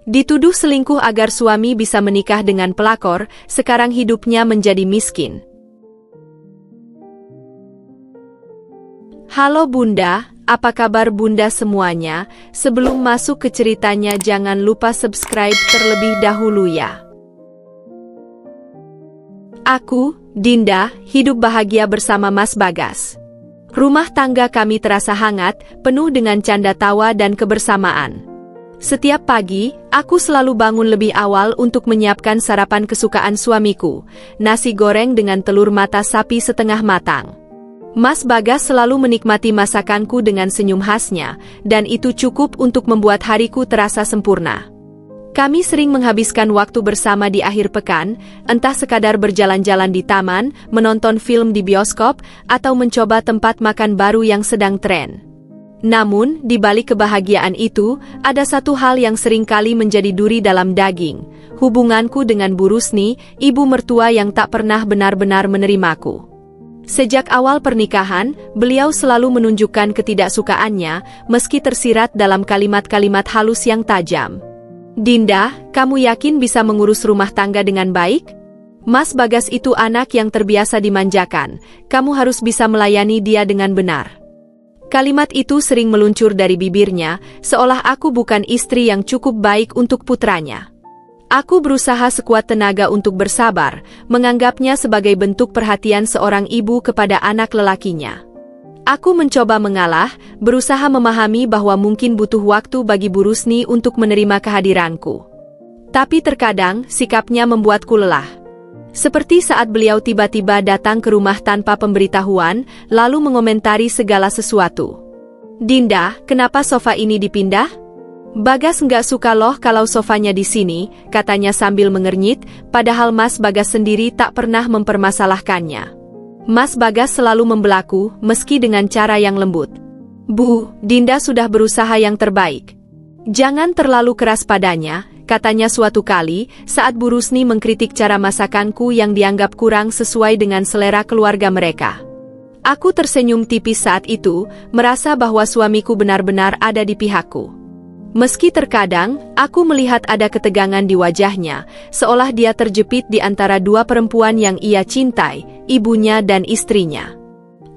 Dituduh selingkuh agar suami bisa menikah dengan pelakor, sekarang hidupnya menjadi miskin. Halo Bunda, apa kabar Bunda semuanya? Sebelum masuk ke ceritanya jangan lupa subscribe terlebih dahulu ya. Aku, Dinda, hidup bahagia bersama Mas Bagas. Rumah tangga kami terasa hangat, penuh dengan canda tawa dan kebersamaan. Setiap pagi, aku selalu bangun lebih awal untuk menyiapkan sarapan kesukaan suamiku, nasi goreng dengan telur mata sapi setengah matang. Mas Bagas selalu menikmati masakanku dengan senyum khasnya, dan itu cukup untuk membuat hariku terasa sempurna. Kami sering menghabiskan waktu bersama di akhir pekan, entah sekadar berjalan-jalan di taman, menonton film di bioskop, atau mencoba tempat makan baru yang sedang tren. Namun, di balik kebahagiaan itu, ada satu hal yang seringkali menjadi duri dalam daging, hubunganku dengan Bu Rusni, ibu mertua yang tak pernah benar-benar menerimaku. Sejak awal pernikahan, beliau selalu menunjukkan ketidaksukaannya, meski tersirat dalam kalimat-kalimat halus yang tajam. Dinda, kamu yakin bisa mengurus rumah tangga dengan baik? Mas Bagas itu anak yang terbiasa dimanjakan, kamu harus bisa melayani dia dengan benar. Kalimat itu sering meluncur dari bibirnya, seolah aku bukan istri yang cukup baik untuk putranya. Aku berusaha sekuat tenaga untuk bersabar, menganggapnya sebagai bentuk perhatian seorang ibu kepada anak lelakinya. Aku mencoba mengalah, berusaha memahami bahwa mungkin butuh waktu bagi Bu Rusni untuk menerima kehadiranku. Tapi terkadang, sikapnya membuatku lelah. Seperti saat beliau tiba-tiba datang ke rumah tanpa pemberitahuan, lalu mengomentari segala sesuatu. Dinda, kenapa sofa ini dipindah? Bagas nggak suka loh kalau sofanya di sini, katanya sambil mengernyit, padahal Mas Bagas sendiri tak pernah mempermasalahkannya. Mas Bagas selalu membelaku, meski dengan cara yang lembut. Bu, Dinda sudah berusaha yang terbaik. Jangan terlalu keras padanya, katanya suatu kali, saat Bu Rusni mengkritik cara masakanku yang dianggap kurang sesuai dengan selera keluarga mereka. Aku tersenyum tipis saat itu, merasa bahwa suamiku benar-benar ada di pihakku. Meski terkadang, aku melihat ada ketegangan di wajahnya, seolah dia terjepit di antara dua perempuan yang ia cintai, ibunya dan istrinya.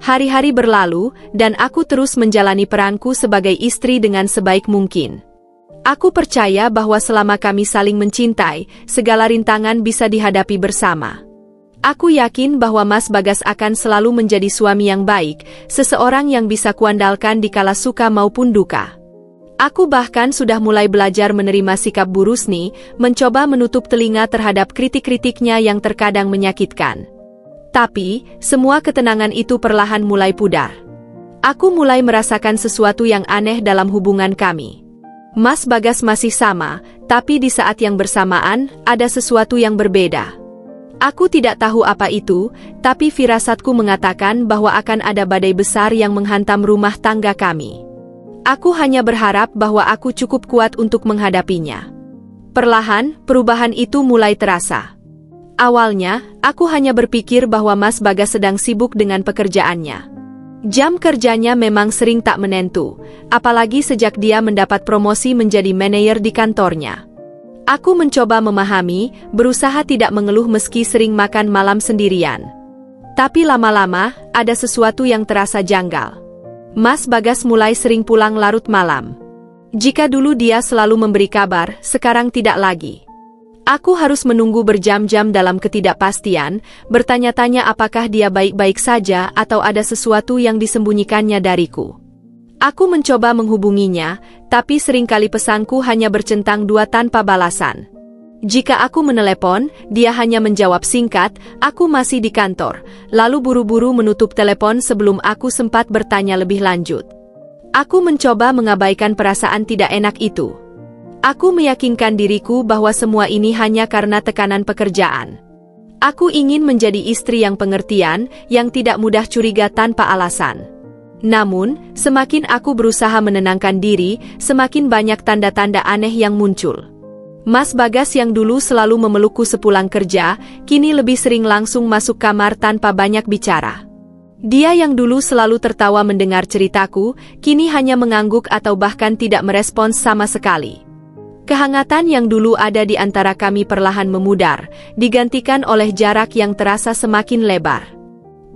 Hari-hari berlalu, dan aku terus menjalani peranku sebagai istri dengan sebaik mungkin. Aku percaya bahwa selama kami saling mencintai, segala rintangan bisa dihadapi bersama. Aku yakin bahwa Mas Bagas akan selalu menjadi suami yang baik, seseorang yang bisa kuandalkan di kala suka maupun duka. Aku bahkan sudah mulai belajar menerima sikap Bu Rusni, mencoba menutup telinga terhadap kritik-kritiknya yang terkadang menyakitkan. Tapi, semua ketenangan itu perlahan mulai pudar. Aku mulai merasakan sesuatu yang aneh dalam hubungan kami. Mas Bagas masih sama, tapi di saat yang bersamaan, ada sesuatu yang berbeda. Aku tidak tahu apa itu, tapi firasatku mengatakan bahwa akan ada badai besar yang menghantam rumah tangga kami. Aku hanya berharap bahwa aku cukup kuat untuk menghadapinya. Perlahan, perubahan itu mulai terasa. Awalnya, aku hanya berpikir bahwa Mas Bagas sedang sibuk dengan pekerjaannya. Jam kerjanya memang sering tak menentu, apalagi sejak dia mendapat promosi menjadi manajer di kantornya. Aku mencoba memahami, berusaha tidak mengeluh meski sering makan malam sendirian. Tapi lama-lama, ada sesuatu yang terasa janggal. Mas Bagas mulai sering pulang larut malam. Jika dulu dia selalu memberi kabar, sekarang tidak lagi. Aku harus menunggu berjam-jam dalam ketidakpastian, bertanya-tanya apakah dia baik-baik saja atau ada sesuatu yang disembunyikannya dariku. Aku mencoba menghubunginya, tapi seringkali pesanku hanya bercentang dua tanpa balasan. Jika aku menelepon, dia hanya menjawab singkat, "Aku masih di kantor," lalu buru-buru menutup telepon sebelum aku sempat bertanya lebih lanjut. Aku mencoba mengabaikan perasaan tidak enak itu. Aku meyakinkan diriku bahwa semua ini hanya karena tekanan pekerjaan. Aku ingin menjadi istri yang pengertian, yang tidak mudah curiga tanpa alasan. Namun, semakin aku berusaha menenangkan diri, semakin banyak tanda-tanda aneh yang muncul. Mas Bagas yang dulu selalu memelukku sepulang kerja, kini lebih sering langsung masuk kamar tanpa banyak bicara. Dia yang dulu selalu tertawa mendengar ceritaku, kini hanya mengangguk atau bahkan tidak merespons sama sekali. Kehangatan yang dulu ada di antara kami perlahan memudar, digantikan oleh jarak yang terasa semakin lebar.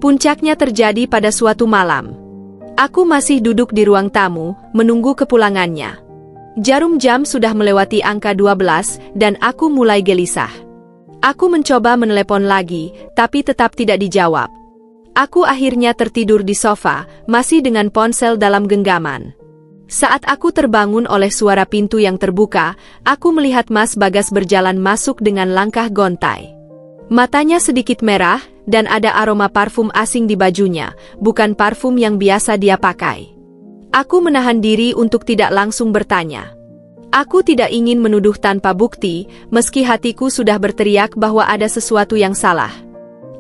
Puncaknya terjadi pada suatu malam. Aku masih duduk di ruang tamu, menunggu kepulangannya. Jarum jam sudah melewati angka 12 dan aku mulai gelisah. Aku mencoba menelepon lagi, tapi tetap tidak dijawab. Aku akhirnya tertidur di sofa, masih dengan ponsel dalam genggaman. Saat aku terbangun oleh suara pintu yang terbuka, aku melihat Mas Bagas berjalan masuk dengan langkah gontai. Matanya sedikit merah, dan ada aroma parfum asing di bajunya, bukan parfum yang biasa dia pakai. Aku menahan diri untuk tidak langsung bertanya. Aku tidak ingin menuduh tanpa bukti, meski hatiku sudah berteriak bahwa ada sesuatu yang salah.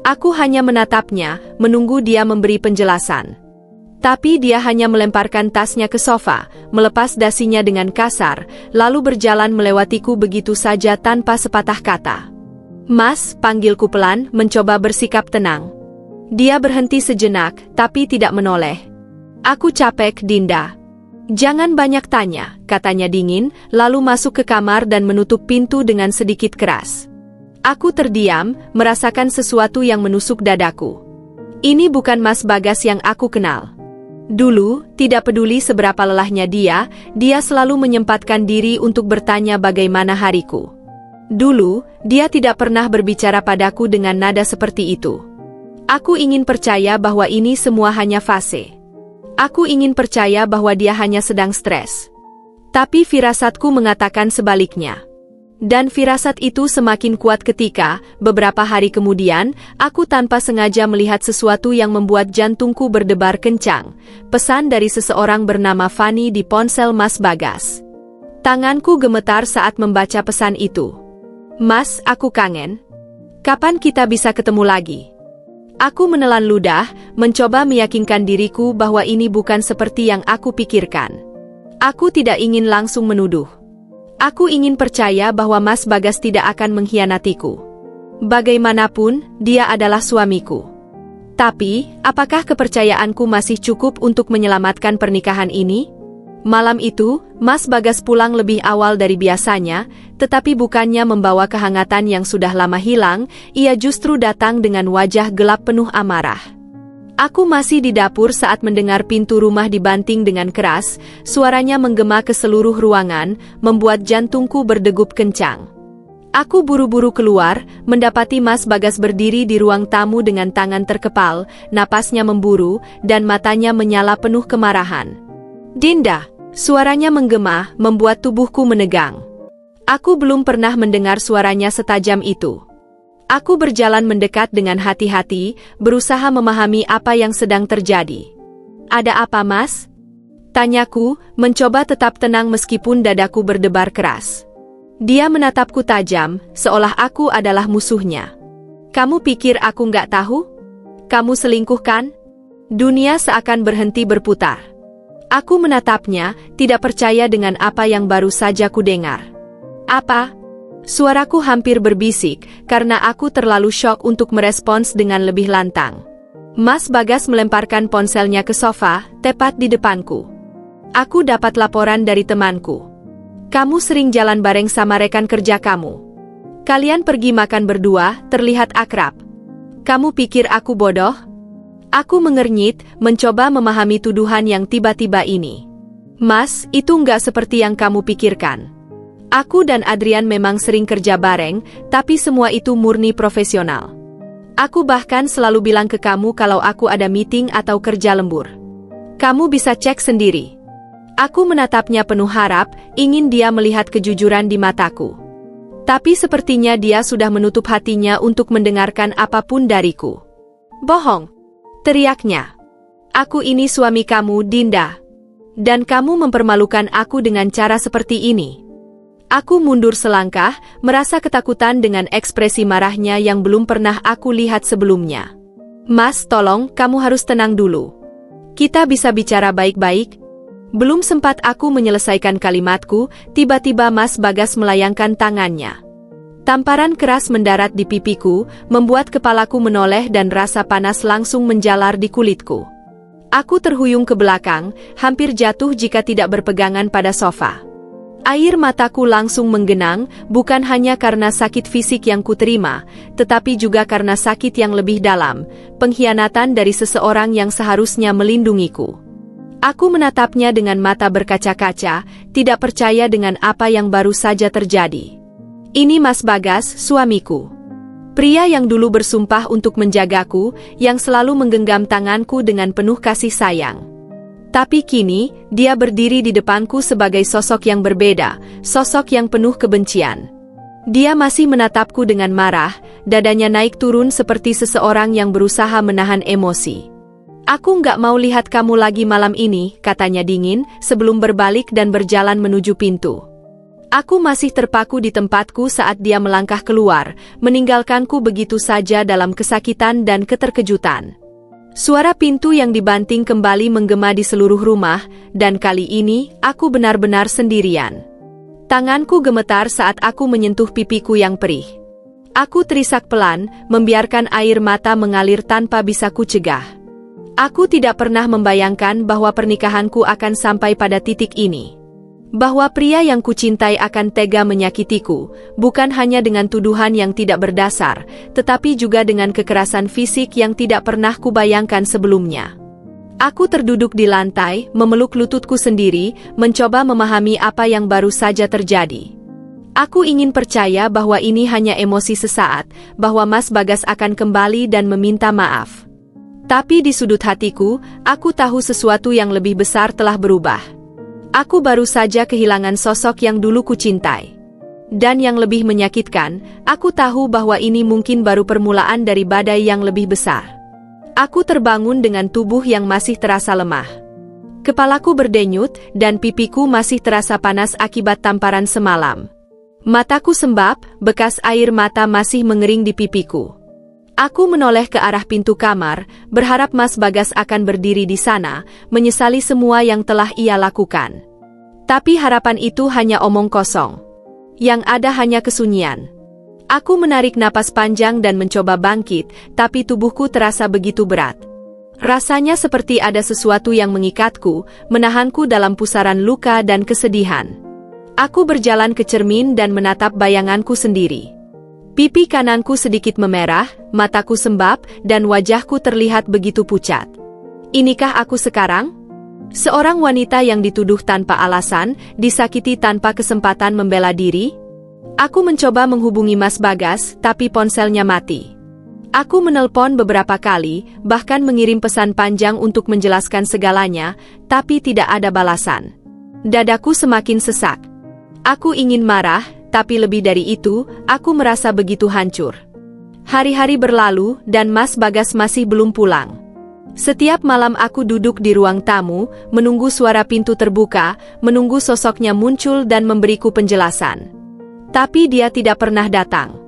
Aku hanya menatapnya, menunggu dia memberi penjelasan. Tapi dia hanya melemparkan tasnya ke sofa, melepas dasinya dengan kasar, lalu berjalan melewatiku begitu saja tanpa sepatah kata. Mas, panggilku pelan, mencoba bersikap tenang. Dia berhenti sejenak, tapi tidak menoleh. Aku capek, Dinda. Jangan banyak tanya, katanya dingin, lalu masuk ke kamar dan menutup pintu dengan sedikit keras. Aku terdiam, merasakan sesuatu yang menusuk dadaku. Ini bukan Mas Bagas yang aku kenal. Dulu, tidak peduli seberapa lelahnya dia selalu menyempatkan diri untuk bertanya bagaimana hariku. Dulu, dia tidak pernah berbicara padaku dengan nada seperti itu. Aku ingin percaya bahwa ini semua hanya fase. Aku ingin percaya bahwa dia hanya sedang stres. Tapi firasatku mengatakan sebaliknya. Dan firasat itu semakin kuat ketika, beberapa hari kemudian, aku tanpa sengaja melihat sesuatu yang membuat jantungku berdebar kencang. Pesan dari seseorang bernama Fanny di ponsel Mas Bagas. Tanganku gemetar saat membaca pesan itu. Mas, aku kangen. Kapan kita bisa ketemu lagi? Aku menelan ludah, mencoba meyakinkan diriku bahwa ini bukan seperti yang aku pikirkan. Aku tidak ingin langsung menuduh. Aku ingin percaya bahwa Mas Bagas tidak akan mengkhianatiku. Bagaimanapun, dia adalah suamiku. Tapi, apakah kepercayaanku masih cukup untuk menyelamatkan pernikahan ini? Malam itu, Mas Bagas pulang lebih awal dari biasanya, tetapi bukannya membawa kehangatan yang sudah lama hilang, ia justru datang dengan wajah gelap penuh amarah. Aku masih di dapur saat mendengar pintu rumah dibanting dengan keras, suaranya menggema ke seluruh ruangan, membuat jantungku berdegup kencang. Aku buru-buru keluar, mendapati Mas Bagas berdiri di ruang tamu dengan tangan terkepal, napasnya memburu, dan matanya menyala penuh kemarahan. Dinda, suaranya menggema, membuat tubuhku menegang. Aku belum pernah mendengar suaranya setajam itu. Aku berjalan mendekat dengan hati-hati, berusaha memahami apa yang sedang terjadi. Ada apa, Mas? Tanyaku, mencoba tetap tenang meskipun dadaku berdebar keras. Dia menatapku tajam, seolah aku adalah musuhnya. Kamu pikir aku nggak tahu? Kamu selingkuh kan? Dunia seakan berhenti berputar. Aku menatapnya, tidak percaya dengan apa yang baru saja kudengar. Apa? Suaraku hampir berbisik, karena aku terlalu syok untuk merespons dengan lebih lantang. Mas Bagas melemparkan ponselnya ke sofa, tepat di depanku. Aku dapat laporan dari temanku. Kamu sering jalan bareng sama rekan kerja kamu. Kalian pergi makan berdua, terlihat akrab. Kamu pikir aku bodoh? Aku mengernyit, mencoba memahami tuduhan yang tiba-tiba ini. Mas, itu nggak seperti yang kamu pikirkan. Aku dan Adrian memang sering kerja bareng, tapi semua itu murni profesional. Aku bahkan selalu bilang ke kamu kalau aku ada meeting atau kerja lembur. Kamu bisa cek sendiri. Aku menatapnya penuh harap, ingin dia melihat kejujuran di mataku. Tapi sepertinya dia sudah menutup hatinya untuk mendengarkan apapun dariku. Bohong! Teriaknya. Aku ini suami kamu, Dinda. Dan kamu mempermalukan aku dengan cara seperti ini. Aku mundur selangkah, merasa ketakutan dengan ekspresi marahnya yang belum pernah aku lihat sebelumnya. Mas, tolong, kamu harus tenang dulu. Kita bisa bicara baik-baik? Belum sempat aku menyelesaikan kalimatku, tiba-tiba Mas Bagas melayangkan tangannya. Tamparan keras mendarat di pipiku, membuat kepalaku menoleh dan rasa panas langsung menjalar di kulitku. Aku terhuyung ke belakang, hampir jatuh jika tidak berpegangan pada sofa. Air mataku langsung menggenang, bukan hanya karena sakit fisik yang kuterima, tetapi juga karena sakit yang lebih dalam, pengkhianatan dari seseorang yang seharusnya melindungiku. Aku menatapnya dengan mata berkaca-kaca, tidak percaya dengan apa yang baru saja terjadi. Ini Mas Bagas, suamiku. Pria yang dulu bersumpah untuk menjagaku, yang selalu menggenggam tanganku dengan penuh kasih sayang. Tapi kini, dia berdiri di depanku sebagai sosok yang berbeda, sosok yang penuh kebencian. Dia masih menatapku dengan marah, dadanya naik turun seperti seseorang yang berusaha menahan emosi. Aku nggak mau lihat kamu lagi malam ini, katanya dingin, sebelum berbalik dan berjalan menuju pintu. Aku masih terpaku di tempatku saat dia melangkah keluar, meninggalkanku begitu saja dalam kesakitan dan keterkejutan. Suara pintu yang dibanting kembali menggema di seluruh rumah, dan kali ini, aku benar-benar sendirian. Tanganku gemetar saat aku menyentuh pipiku yang perih. Aku terisak pelan, membiarkan air mata mengalir tanpa bisa kucegah. Aku tidak pernah membayangkan bahwa pernikahanku akan sampai pada titik ini. Bahwa pria yang kucintai akan tega menyakitiku, bukan hanya dengan tuduhan yang tidak berdasar, tetapi juga dengan kekerasan fisik yang tidak pernah kubayangkan sebelumnya. Aku terduduk di lantai, memeluk lututku sendiri, mencoba memahami apa yang baru saja terjadi. Aku ingin percaya bahwa ini hanya emosi sesaat, bahwa Mas Bagas akan kembali dan meminta maaf. Tapi di sudut hatiku, aku tahu sesuatu yang lebih besar telah berubah. Aku baru saja kehilangan sosok yang dulu kucintai. Dan yang lebih menyakitkan, aku tahu bahwa ini mungkin baru permulaan dari badai yang lebih besar. Aku terbangun dengan tubuh yang masih terasa lemah. Kepalaku berdenyut, dan pipiku masih terasa panas akibat tamparan semalam. Mataku sembab, bekas air mata masih mengering di pipiku. Aku menoleh ke arah pintu kamar, berharap Mas Bagas akan berdiri di sana, menyesali semua yang telah ia lakukan. Tapi harapan itu hanya omong kosong. Yang ada hanya kesunyian. Aku menarik napas panjang dan mencoba bangkit, tapi tubuhku terasa begitu berat. Rasanya seperti ada sesuatu yang mengikatku, menahanku dalam pusaran luka dan kesedihan. Aku berjalan ke cermin dan menatap bayanganku sendiri. Pipi kananku sedikit memerah, mataku sembab, dan wajahku terlihat begitu pucat. Inikah aku sekarang? Seorang wanita yang dituduh tanpa alasan, disakiti tanpa kesempatan membela diri? Aku mencoba menghubungi Mas Bagas, tapi ponselnya mati. Aku menelpon beberapa kali, bahkan mengirim pesan panjang untuk menjelaskan segalanya, tapi tidak ada balasan. Dadaku semakin sesak. Aku ingin marah, tapi lebih dari itu, aku merasa begitu hancur. Hari-hari berlalu, dan Mas Bagas masih belum pulang. Setiap malam aku duduk di ruang tamu, menunggu suara pintu terbuka, menunggu sosoknya muncul dan memberiku penjelasan. Tapi dia tidak pernah datang.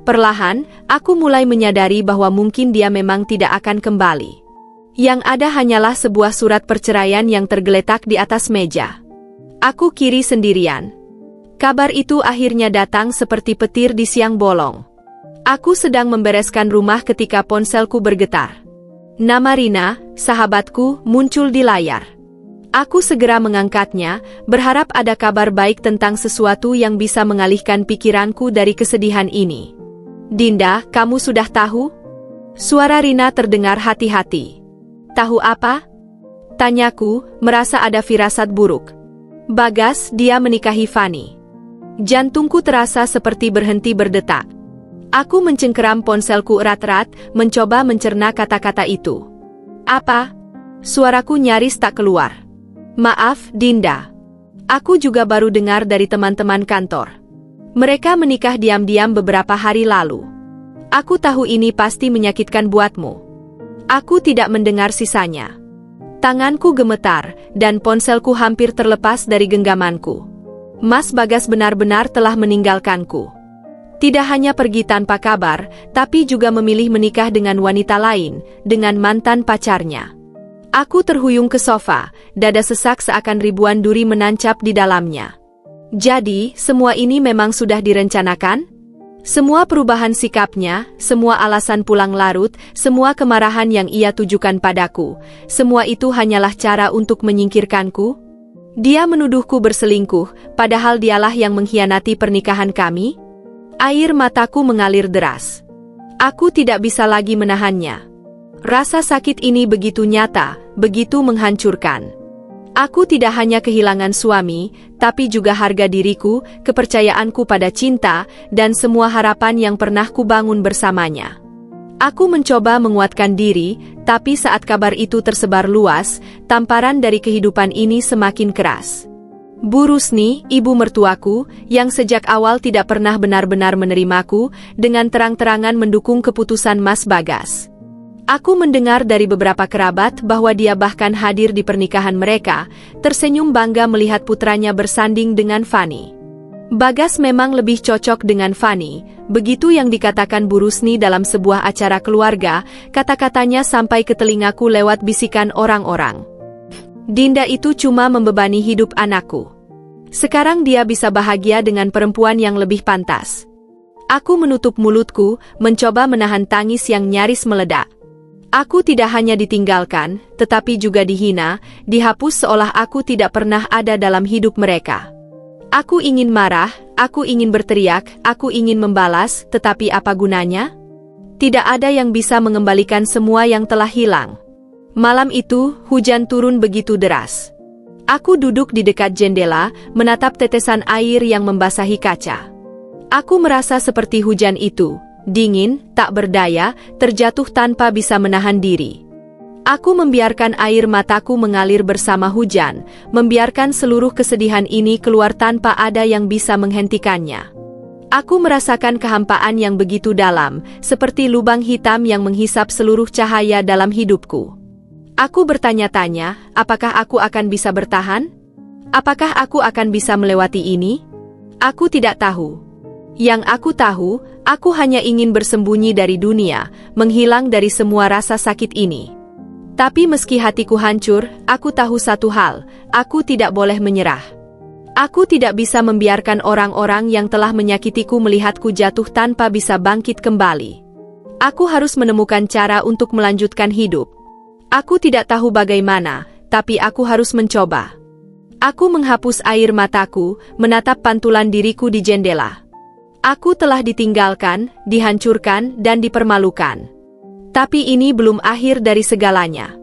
Perlahan, aku mulai menyadari bahwa mungkin dia memang tidak akan kembali. Yang ada hanyalah sebuah surat perceraian yang tergeletak di atas meja. Aku kiri sendirian. Kabar itu akhirnya datang seperti petir di siang bolong. Aku sedang membereskan rumah ketika ponselku bergetar. Nama Rina, sahabatku, muncul di layar. Aku segera mengangkatnya, berharap ada kabar baik tentang sesuatu yang bisa mengalihkan pikiranku dari kesedihan ini. Dinda, kamu sudah tahu? Suara Rina terdengar hati-hati. Tahu apa? Tanyaku, merasa ada firasat buruk. Bagas, dia menikahi Fani. Jantungku terasa seperti berhenti berdetak. Aku mencengkeram ponselku erat-erat, mencoba mencerna kata-kata itu. Apa? Suaraku nyaris tak keluar. Maaf, Dinda. Aku juga baru dengar dari teman-teman kantor. Mereka menikah diam-diam beberapa hari lalu. Aku tahu ini pasti menyakitkan buatmu. Aku tidak mendengar sisanya. Tanganku gemetar, dan ponselku hampir terlepas dari genggamanku. Mas Bagas benar-benar telah meninggalkanku. Tidak hanya pergi tanpa kabar, tapi juga memilih menikah dengan wanita lain, dengan mantan pacarnya. Aku terhuyung ke sofa, dada sesak seakan ribuan duri menancap di dalamnya. Jadi, semua ini memang sudah direncanakan? Semua perubahan sikapnya, semua alasan pulang larut, semua kemarahan yang ia tujukan padaku, semua itu hanyalah cara untuk menyingkirkanku? Dia menuduhku berselingkuh, padahal dialah yang mengkhianati pernikahan kami. Air mataku mengalir deras. Aku tidak bisa lagi menahannya. Rasa sakit ini begitu nyata, begitu menghancurkan. Aku tidak hanya kehilangan suami, tapi juga harga diriku, kepercayaanku pada cinta, dan semua harapan yang pernah kubangun bersamanya. Aku mencoba menguatkan diri, tapi saat kabar itu tersebar luas, tamparan dari kehidupan ini semakin keras. Bu Rusni, ibu mertuaku, yang sejak awal tidak pernah benar-benar menerimaku, dengan terang-terangan mendukung keputusan Mas Bagas. Aku mendengar dari beberapa kerabat bahwa dia bahkan hadir di pernikahan mereka, tersenyum bangga melihat putranya bersanding dengan Fani. Bagas memang lebih cocok dengan Fani, begitu yang dikatakan Bu Rusni dalam sebuah acara keluarga, kata-katanya sampai ke telingaku lewat bisikan orang-orang. Dinda itu cuma membebani hidup anakku. Sekarang dia bisa bahagia dengan perempuan yang lebih pantas. Aku menutup mulutku, mencoba menahan tangis yang nyaris meledak. Aku tidak hanya ditinggalkan, tetapi juga dihina, dihapus seolah aku tidak pernah ada dalam hidup mereka. Aku ingin marah, aku ingin berteriak, aku ingin membalas, tetapi apa gunanya? Tidak ada yang bisa mengembalikan semua yang telah hilang. Malam itu, hujan turun begitu deras. Aku duduk di dekat jendela, menatap tetesan air yang membasahi kaca. Aku merasa seperti hujan itu, dingin, tak berdaya, terjatuh tanpa bisa menahan diri. Aku membiarkan air mataku mengalir bersama hujan, membiarkan seluruh kesedihan ini keluar tanpa ada yang bisa menghentikannya. Aku merasakan kehampaan yang begitu dalam, seperti lubang hitam yang menghisap seluruh cahaya dalam hidupku. Aku bertanya-tanya, apakah aku akan bisa bertahan? Apakah aku akan bisa melewati ini? Aku tidak tahu. Yang aku tahu, aku hanya ingin bersembunyi dari dunia, menghilang dari semua rasa sakit ini. Tapi meski hatiku hancur, aku tahu satu hal, aku tidak boleh menyerah. Aku tidak bisa membiarkan orang-orang yang telah menyakitiku melihatku jatuh tanpa bisa bangkit kembali. Aku harus menemukan cara untuk melanjutkan hidup. Aku tidak tahu bagaimana, tapi aku harus mencoba. Aku menghapus air mataku, menatap pantulan diriku di jendela. Aku telah ditinggalkan, dihancurkan, dan dipermalukan. Tapi ini belum akhir dari segalanya.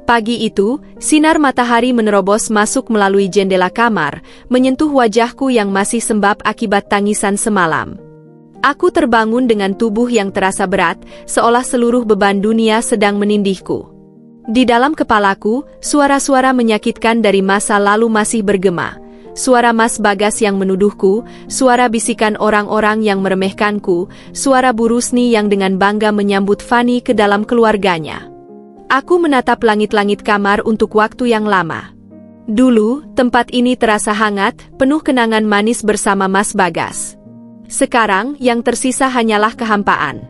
Pagi itu, sinar matahari menerobos masuk melalui jendela kamar, menyentuh wajahku yang masih sembab akibat tangisan semalam. Aku terbangun dengan tubuh yang terasa berat, seolah seluruh beban dunia sedang menindihku. Di dalam kepalaku, suara-suara menyakitkan dari masa lalu masih bergema. Suara Mas Bagas yang menuduhku, suara bisikan orang-orang yang meremehkanku, suara Bu Rusni yang dengan bangga menyambut Fani ke dalam keluarganya. Aku menatap langit-langit kamar untuk waktu yang lama. Dulu, tempat ini terasa hangat, penuh kenangan manis bersama Mas Bagas. Sekarang, yang tersisa hanyalah kehampaan.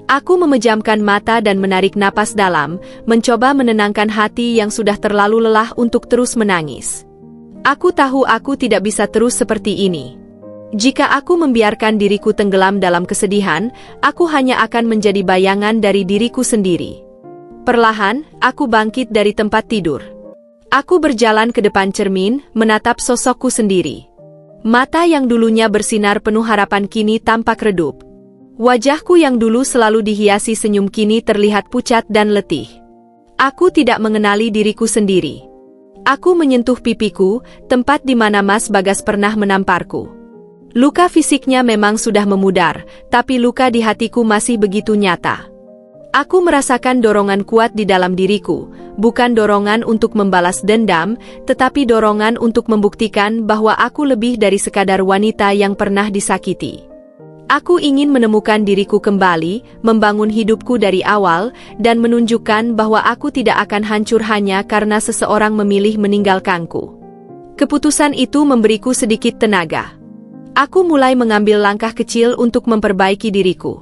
Aku memejamkan mata dan menarik napas dalam, mencoba menenangkan hati yang sudah terlalu lelah untuk terus menangis. Aku tahu aku tidak bisa terus seperti ini. Jika aku membiarkan diriku tenggelam dalam kesedihan, aku hanya akan menjadi bayangan dari diriku sendiri. Perlahan, aku bangkit dari tempat tidur. Aku berjalan ke depan cermin, menatap sosokku sendiri. Mata yang dulunya bersinar penuh harapan kini tampak redup. Wajahku yang dulu selalu dihiasi senyum kini terlihat pucat dan letih. Aku tidak mengenali diriku sendiri. Aku menyentuh pipiku, tempat di mana Mas Bagas pernah menamparku. Luka fisiknya memang sudah memudar, tapi luka di hatiku masih begitu nyata. Aku merasakan dorongan kuat di dalam diriku, bukan dorongan untuk membalas dendam, tetapi dorongan untuk membuktikan bahwa aku lebih dari sekadar wanita yang pernah disakiti. Aku ingin menemukan diriku kembali, membangun hidupku dari awal, dan menunjukkan bahwa aku tidak akan hancur hanya karena seseorang memilih meninggalkanku. Keputusan itu memberiku sedikit tenaga. Aku mulai mengambil langkah kecil untuk memperbaiki diriku.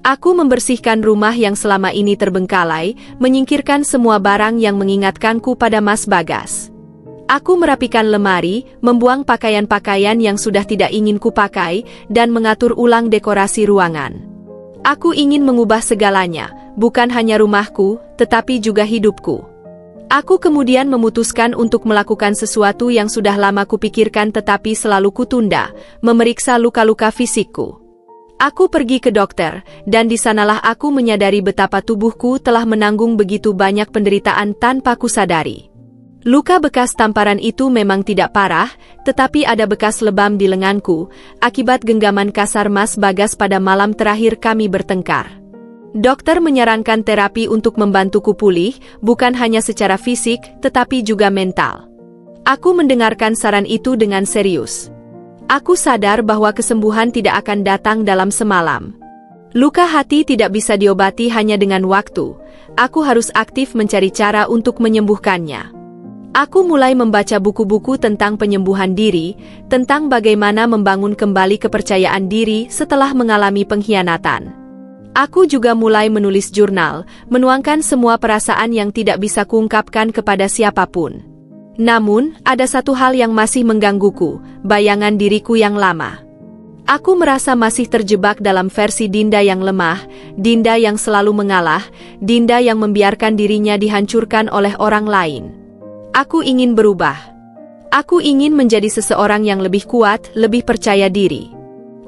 Aku membersihkan rumah yang selama ini terbengkalai, menyingkirkan semua barang yang mengingatkanku pada Mas Bagas. Aku merapikan lemari, membuang pakaian-pakaian yang sudah tidak ingin kupakai, dan mengatur ulang dekorasi ruangan. Aku ingin mengubah segalanya, bukan hanya rumahku, tetapi juga hidupku. Aku kemudian memutuskan untuk melakukan sesuatu yang sudah lama kupikirkan tetapi selalu kutunda, memeriksa luka-luka fisikku. Aku pergi ke dokter, dan di sanalah aku menyadari betapa tubuhku telah menanggung begitu banyak penderitaan tanpa kusadari. Luka bekas tamparan itu memang tidak parah, tetapi ada bekas lebam di lenganku, akibat genggaman kasar Mas Bagas pada malam terakhir kami bertengkar. Dokter menyarankan terapi untuk membantuku pulih, bukan hanya secara fisik, tetapi juga mental. Aku mendengarkan saran itu dengan serius. Aku sadar bahwa kesembuhan tidak akan datang dalam semalam. Luka hati tidak bisa diobati hanya dengan waktu. Aku harus aktif mencari cara untuk menyembuhkannya. Aku mulai membaca buku-buku tentang penyembuhan diri, tentang bagaimana membangun kembali kepercayaan diri setelah mengalami pengkhianatan. Aku juga mulai menulis jurnal, menuangkan semua perasaan yang tidak bisa kuungkapkan kepada siapapun. Namun, ada satu hal yang masih menggangguku, bayangan diriku yang lama. Aku merasa masih terjebak dalam versi Dinda yang lemah, Dinda yang selalu mengalah, Dinda yang membiarkan dirinya dihancurkan oleh orang lain. Aku ingin berubah. Aku ingin menjadi seseorang yang lebih kuat, lebih percaya diri.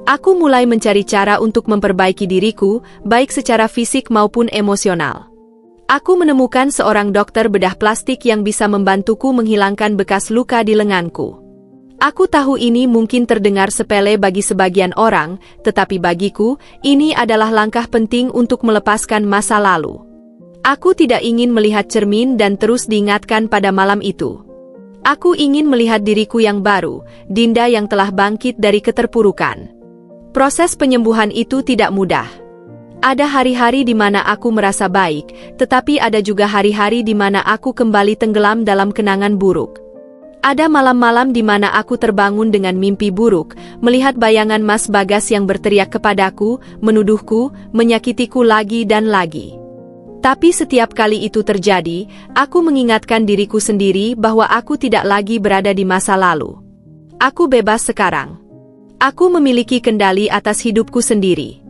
Aku mulai mencari cara untuk memperbaiki diriku, baik secara fisik maupun emosional. Aku menemukan seorang dokter bedah plastik yang bisa membantuku menghilangkan bekas luka di lenganku. Aku tahu ini mungkin terdengar sepele bagi sebagian orang, tetapi bagiku, ini adalah langkah penting untuk melepaskan masa lalu. Aku tidak ingin melihat cermin dan terus diingatkan pada malam itu. Aku ingin melihat diriku yang baru, Dinda yang telah bangkit dari keterpurukan. Proses penyembuhan itu tidak mudah. Ada hari-hari di mana aku merasa baik, tetapi ada juga hari-hari di mana aku kembali tenggelam dalam kenangan buruk. Ada malam-malam di mana aku terbangun dengan mimpi buruk, melihat bayangan Mas Bagas yang berteriak kepadaku, menuduhku, menyakitiku lagi dan lagi. Tapi setiap kali itu terjadi, aku mengingatkan diriku sendiri bahwa aku tidak lagi berada di masa lalu. Aku bebas sekarang. Aku memiliki kendali atas hidupku sendiri.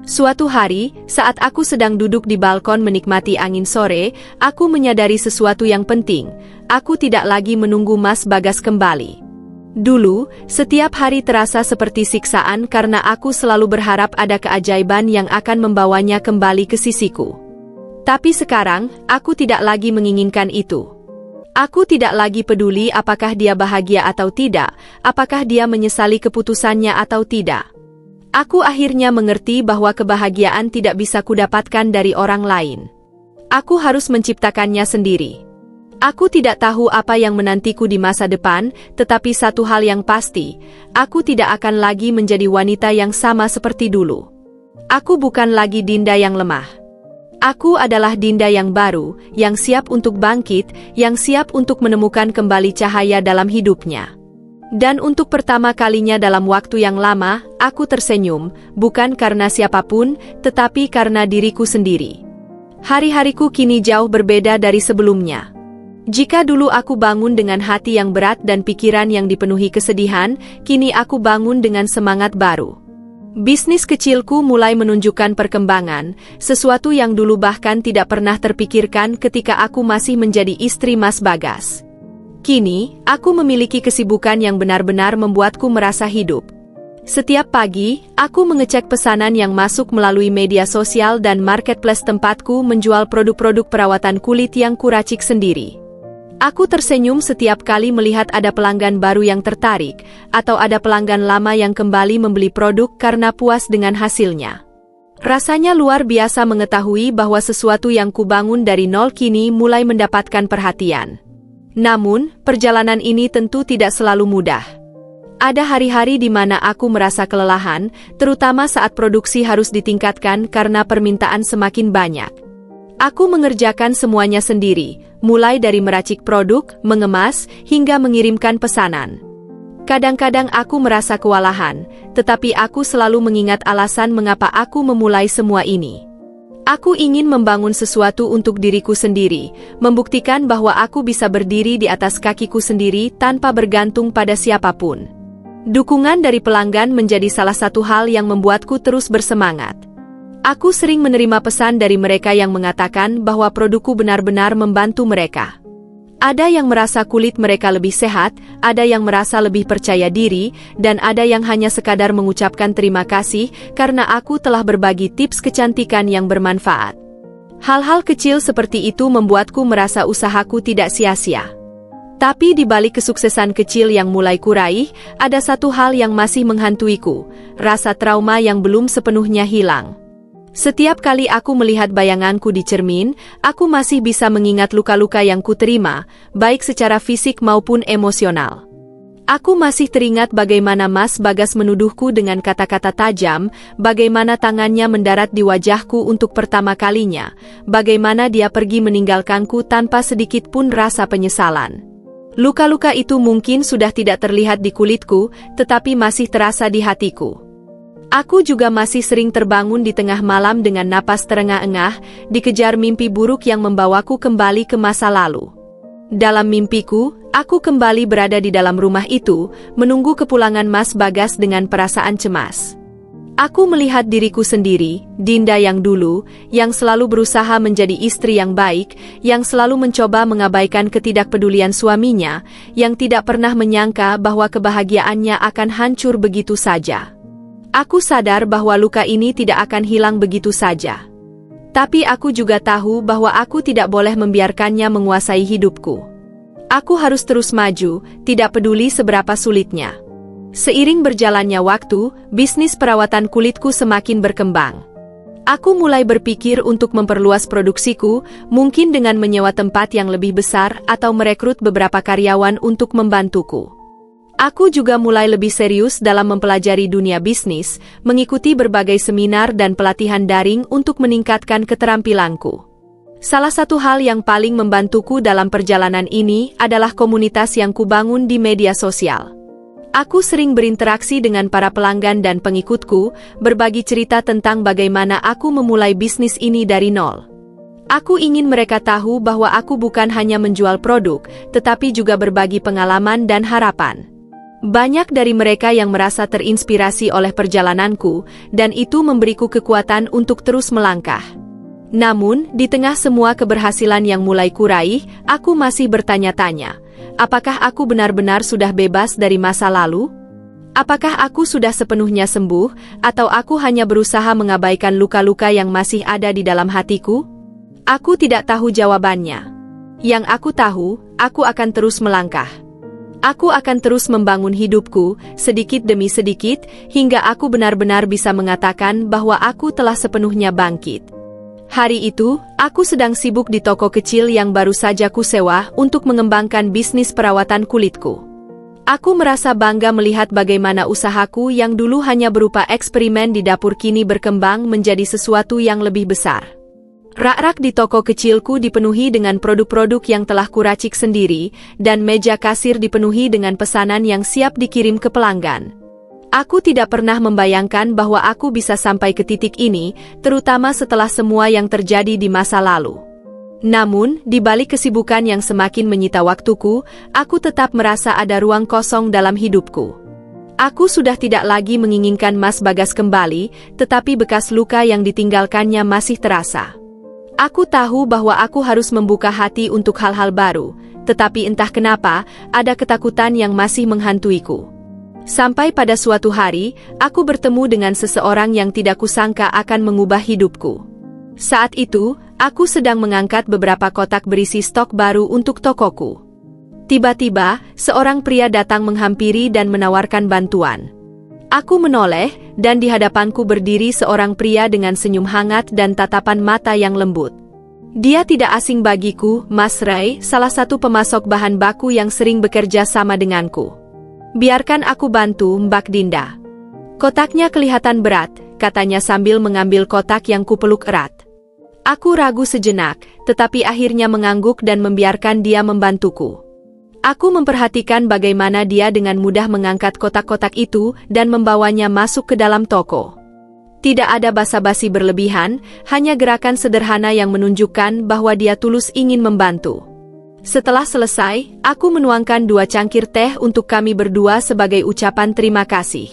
Suatu hari, saat aku sedang duduk di balkon menikmati angin sore, aku menyadari sesuatu yang penting. Aku tidak lagi menunggu Mas Bagas kembali. Dulu, setiap hari terasa seperti siksaan karena aku selalu berharap ada keajaiban yang akan membawanya kembali ke sisiku. Tapi sekarang, aku tidak lagi menginginkan itu. Aku tidak lagi peduli apakah dia bahagia atau tidak, apakah dia menyesali keputusannya atau tidak. Aku akhirnya mengerti bahwa kebahagiaan tidak bisa kudapatkan dari orang lain. Aku harus menciptakannya sendiri. Aku tidak tahu apa yang menantiku di masa depan, tetapi satu hal yang pasti, aku tidak akan lagi menjadi wanita yang sama seperti dulu. Aku bukan lagi Dinda yang lemah. Aku adalah Dinda yang baru, yang siap untuk bangkit, yang siap untuk menemukan kembali cahaya dalam hidupnya. Dan untuk pertama kalinya dalam waktu yang lama, aku tersenyum, bukan karena siapapun, tetapi karena diriku sendiri. Hari-hariku kini jauh berbeda dari sebelumnya. Jika dulu aku bangun dengan hati yang berat dan pikiran yang dipenuhi kesedihan, kini aku bangun dengan semangat baru. Bisnis kecilku mulai menunjukkan perkembangan, sesuatu yang dulu bahkan tidak pernah terpikirkan ketika aku masih menjadi istri Mas Bagas. Kini, aku memiliki kesibukan yang benar-benar membuatku merasa hidup. Setiap pagi, aku mengecek pesanan yang masuk melalui media sosial dan marketplace tempatku menjual produk-produk perawatan kulit yang kuracik sendiri. Aku tersenyum setiap kali melihat ada pelanggan baru yang tertarik, atau ada pelanggan lama yang kembali membeli produk karena puas dengan hasilnya. Rasanya luar biasa mengetahui bahwa sesuatu yang kubangun dari nol kini mulai mendapatkan perhatian. Namun, perjalanan ini tentu tidak selalu mudah. Ada hari-hari di mana aku merasa kelelahan, terutama saat produksi harus ditingkatkan karena permintaan semakin banyak. Aku mengerjakan semuanya sendiri, mulai dari meracik produk, mengemas, hingga mengirimkan pesanan. Kadang-kadang aku merasa kewalahan, tetapi aku selalu mengingat alasan mengapa aku memulai semua ini. Aku ingin membangun sesuatu untuk diriku sendiri, membuktikan bahwa aku bisa berdiri di atas kakiku sendiri tanpa bergantung pada siapapun. Dukungan dari pelanggan menjadi salah satu hal yang membuatku terus bersemangat. Aku sering menerima pesan dari mereka yang mengatakan bahwa produkku benar-benar membantu mereka. Ada yang merasa kulit mereka lebih sehat, ada yang merasa lebih percaya diri, dan ada yang hanya sekadar mengucapkan terima kasih karena aku telah berbagi tips kecantikan yang bermanfaat. Hal-hal kecil seperti itu membuatku merasa usahaku tidak sia-sia. Tapi di balik kesuksesan kecil yang mulai kuraih, ada satu hal yang masih menghantuiku, rasa trauma yang belum sepenuhnya hilang. Setiap kali aku melihat bayanganku di cermin, aku masih bisa mengingat luka-luka yang kuterima, baik secara fisik maupun emosional. Aku masih teringat bagaimana Mas Bagas menuduhku dengan kata-kata tajam, bagaimana tangannya mendarat di wajahku untuk pertama kalinya, bagaimana dia pergi meninggalkanku tanpa sedikit pun rasa penyesalan. Luka-luka itu mungkin sudah tidak terlihat di kulitku, tetapi masih terasa di hatiku. Aku juga masih sering terbangun di tengah malam dengan napas terengah-engah, dikejar mimpi buruk yang membawaku kembali ke masa lalu. Dalam mimpiku, aku kembali berada di dalam rumah itu, menunggu kepulangan Mas Bagas dengan perasaan cemas. Aku melihat diriku sendiri, Dinda yang dulu, yang selalu berusaha menjadi istri yang baik, yang selalu mencoba mengabaikan ketidakpedulian suaminya, yang tidak pernah menyangka bahwa kebahagiaannya akan hancur begitu saja. Aku sadar bahwa luka ini tidak akan hilang begitu saja. Tapi aku juga tahu bahwa aku tidak boleh membiarkannya menguasai hidupku. Aku harus terus maju, tidak peduli seberapa sulitnya. Seiring berjalannya waktu, bisnis perawatan kulitku semakin berkembang. Aku mulai berpikir untuk memperluas produksiku, mungkin dengan menyewa tempat yang lebih besar atau merekrut beberapa karyawan untuk membantuku. Aku juga mulai lebih serius dalam mempelajari dunia bisnis, mengikuti berbagai seminar dan pelatihan daring untuk meningkatkan keterampilanku. Salah satu hal yang paling membantuku dalam perjalanan ini adalah komunitas yang kubangun di media sosial. Aku sering berinteraksi dengan para pelanggan dan pengikutku, berbagi cerita tentang bagaimana aku memulai bisnis ini dari nol. Aku ingin mereka tahu bahwa aku bukan hanya menjual produk, tetapi juga berbagi pengalaman dan harapan. Banyak dari mereka yang merasa terinspirasi oleh perjalananku, dan itu memberiku kekuatan untuk terus melangkah. Namun, di tengah semua keberhasilan yang mulai kuraih, aku masih bertanya-tanya, apakah aku benar-benar sudah bebas dari masa lalu? Apakah aku sudah sepenuhnya sembuh, atau aku hanya berusaha mengabaikan luka-luka yang masih ada di dalam hatiku? Aku tidak tahu jawabannya. Yang aku tahu, aku akan terus melangkah. Aku akan terus membangun hidupku, sedikit demi sedikit, hingga aku benar-benar bisa mengatakan bahwa aku telah sepenuhnya bangkit. Hari itu, aku sedang sibuk di toko kecil yang baru saja kusewa untuk mengembangkan bisnis perawatan kulitku. Aku merasa bangga melihat bagaimana usahaku yang dulu hanya berupa eksperimen di dapur kini berkembang menjadi sesuatu yang lebih besar. Rak-rak di toko kecilku dipenuhi dengan produk-produk yang telah kuracik sendiri, dan meja kasir dipenuhi dengan pesanan yang siap dikirim ke pelanggan. Aku tidak pernah membayangkan bahwa aku bisa sampai ke titik ini, terutama setelah semua yang terjadi di masa lalu. Namun, di balik kesibukan yang semakin menyita waktuku, aku tetap merasa ada ruang kosong dalam hidupku. Aku sudah tidak lagi menginginkan Mas Bagas kembali, tetapi bekas luka yang ditinggalkannya masih terasa. Aku tahu bahwa aku harus membuka hati untuk hal-hal baru, tetapi entah kenapa, ada ketakutan yang masih menghantuiku. Sampai pada suatu hari, aku bertemu dengan seseorang yang tidak kusangka akan mengubah hidupku. Saat itu, aku sedang mengangkat beberapa kotak berisi stok baru untuk tokoku. Tiba-tiba, seorang pria datang menghampiri dan menawarkan bantuan. Aku menoleh, dan di hadapanku berdiri seorang pria dengan senyum hangat dan tatapan mata yang lembut. Dia tidak asing bagiku, Mas Ray, salah satu pemasok bahan baku yang sering bekerja sama denganku. Biarkan aku bantu, Mbak Dinda. Kotaknya kelihatan berat, katanya sambil mengambil kotak yang kupeluk erat. Aku ragu sejenak, tetapi akhirnya mengangguk dan membiarkan dia membantuku. Aku memperhatikan bagaimana dia dengan mudah mengangkat kotak-kotak itu dan membawanya masuk ke dalam toko. Tidak ada basa-basi berlebihan, hanya gerakan sederhana yang menunjukkan bahwa dia tulus ingin membantu. Setelah selesai, aku menuangkan 2 cangkir teh untuk kami berdua sebagai ucapan terima kasih.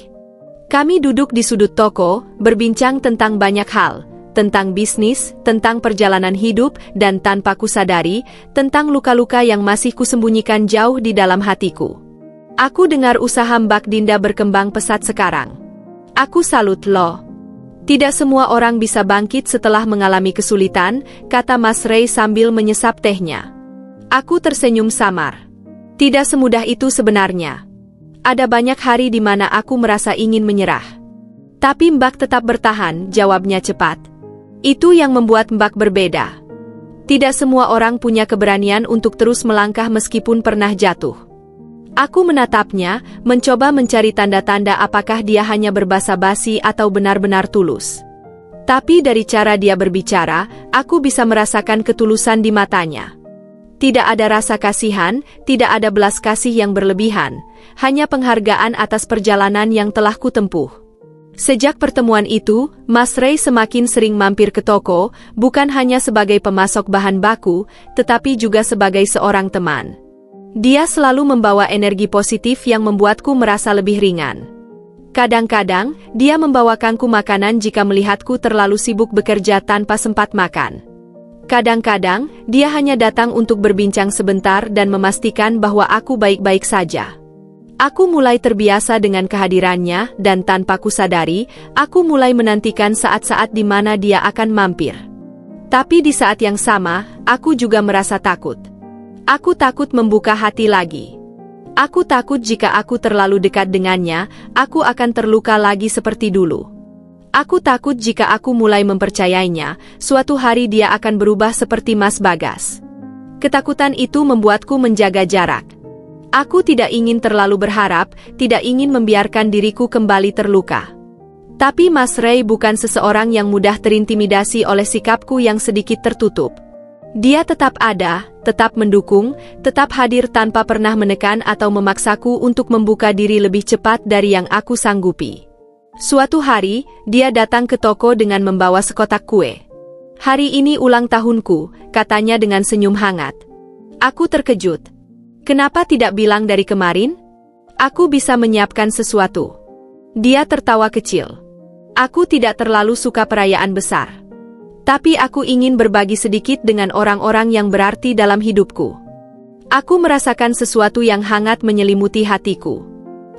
Kami duduk di sudut toko, berbincang tentang banyak hal, tentang bisnis, tentang perjalanan hidup, dan tanpa kusadari, tentang luka-luka yang masih kusembunyikan jauh di dalam hatiku. Aku dengar usaha Mbak Dinda berkembang pesat sekarang. Aku salut lo. Tidak semua orang bisa bangkit setelah mengalami kesulitan, kata Mas Ray sambil menyesap tehnya. Aku tersenyum samar. Tidak semudah itu sebenarnya. Ada banyak hari di mana aku merasa ingin menyerah. Tapi Mbak tetap bertahan, jawabnya cepat. Itu yang membuat Mbak berbeda. Tidak semua orang punya keberanian untuk terus melangkah meskipun pernah jatuh. Aku menatapnya, mencoba mencari tanda-tanda apakah dia hanya berbasa-basi atau benar-benar tulus. Tapi dari cara dia berbicara, aku bisa merasakan ketulusan di matanya. Tidak ada rasa kasihan, tidak ada belas kasih yang berlebihan, hanya penghargaan atas perjalanan yang telah kutempuh. Sejak pertemuan itu, Mas Ray semakin sering mampir ke toko, bukan hanya sebagai pemasok bahan baku, tetapi juga sebagai seorang teman. Dia selalu membawa energi positif yang membuatku merasa lebih ringan. Kadang-kadang, dia membawakanku makanan jika melihatku terlalu sibuk bekerja tanpa sempat makan. Kadang-kadang, dia hanya datang untuk berbincang sebentar dan memastikan bahwa aku baik-baik saja. Aku mulai terbiasa dengan kehadirannya, dan tanpa kusadari, aku mulai menantikan saat-saat di mana dia akan mampir. Tapi di saat yang sama, aku juga merasa takut. Aku takut membuka hati lagi. Aku takut jika aku terlalu dekat dengannya, aku akan terluka lagi seperti dulu. Aku takut jika aku mulai mempercayainya, suatu hari dia akan berubah seperti Mas Bagas. Ketakutan itu membuatku menjaga jarak. Aku tidak ingin terlalu berharap, tidak ingin membiarkan diriku kembali terluka. Tapi Mas Ray bukan seseorang yang mudah terintimidasi oleh sikapku yang sedikit tertutup. Dia tetap ada, tetap mendukung, tetap hadir tanpa pernah menekan atau memaksaku untuk membuka diri lebih cepat dari yang aku sanggupi. Suatu hari, dia datang ke toko dengan membawa sekotak kue. Hari ini ulang tahunku, katanya dengan senyum hangat. Aku terkejut. Kenapa tidak bilang dari kemarin? Aku bisa menyiapkan sesuatu. Dia tertawa kecil. Aku tidak terlalu suka perayaan besar. Tapi aku ingin berbagi sedikit dengan orang-orang yang berarti dalam hidupku. Aku merasakan sesuatu yang hangat menyelimuti hatiku.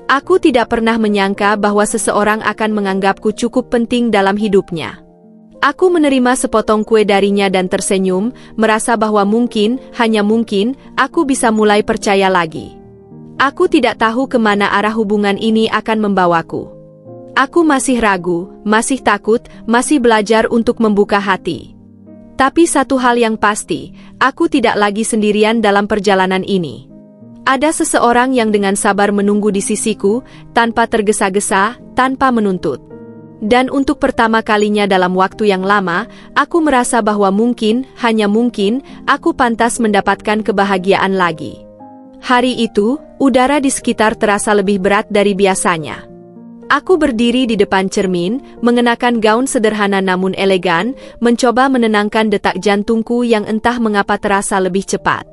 Aku tidak pernah menyangka bahwa seseorang akan menganggapku cukup penting dalam hidupnya. Aku menerima sepotong kue darinya dan tersenyum, merasa bahwa mungkin, hanya mungkin, aku bisa mulai percaya lagi. Aku tidak tahu kemana arah hubungan ini akan membawaku. Aku masih ragu, masih takut, masih belajar untuk membuka hati. Tapi satu hal yang pasti, aku tidak lagi sendirian dalam perjalanan ini. Ada seseorang yang dengan sabar menunggu di sisiku, tanpa tergesa-gesa, tanpa menuntut. Dan untuk pertama kalinya dalam waktu yang lama, aku merasa bahwa mungkin, hanya mungkin, aku pantas mendapatkan kebahagiaan lagi. Hari itu, udara di sekitar terasa lebih berat dari biasanya. Aku berdiri di depan cermin, mengenakan gaun sederhana namun elegan, mencoba menenangkan detak jantungku yang entah mengapa terasa lebih cepat.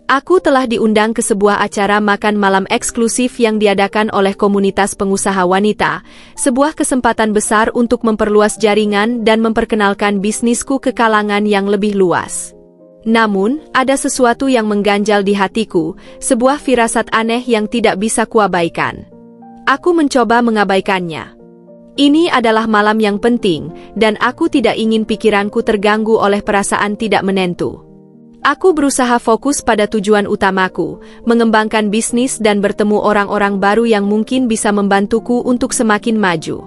Aku telah diundang ke sebuah acara makan malam eksklusif yang diadakan oleh komunitas pengusaha wanita, sebuah kesempatan besar untuk memperluas jaringan dan memperkenalkan bisnisku ke kalangan yang lebih luas. Namun, ada sesuatu yang mengganjal di hatiku, sebuah firasat aneh yang tidak bisa kuabaikan. Aku mencoba mengabaikannya. Ini adalah malam yang penting, dan aku tidak ingin pikiranku terganggu oleh perasaan tidak menentu. Aku berusaha fokus pada tujuan utamaku, mengembangkan bisnis dan bertemu orang-orang baru yang mungkin bisa membantuku untuk semakin maju.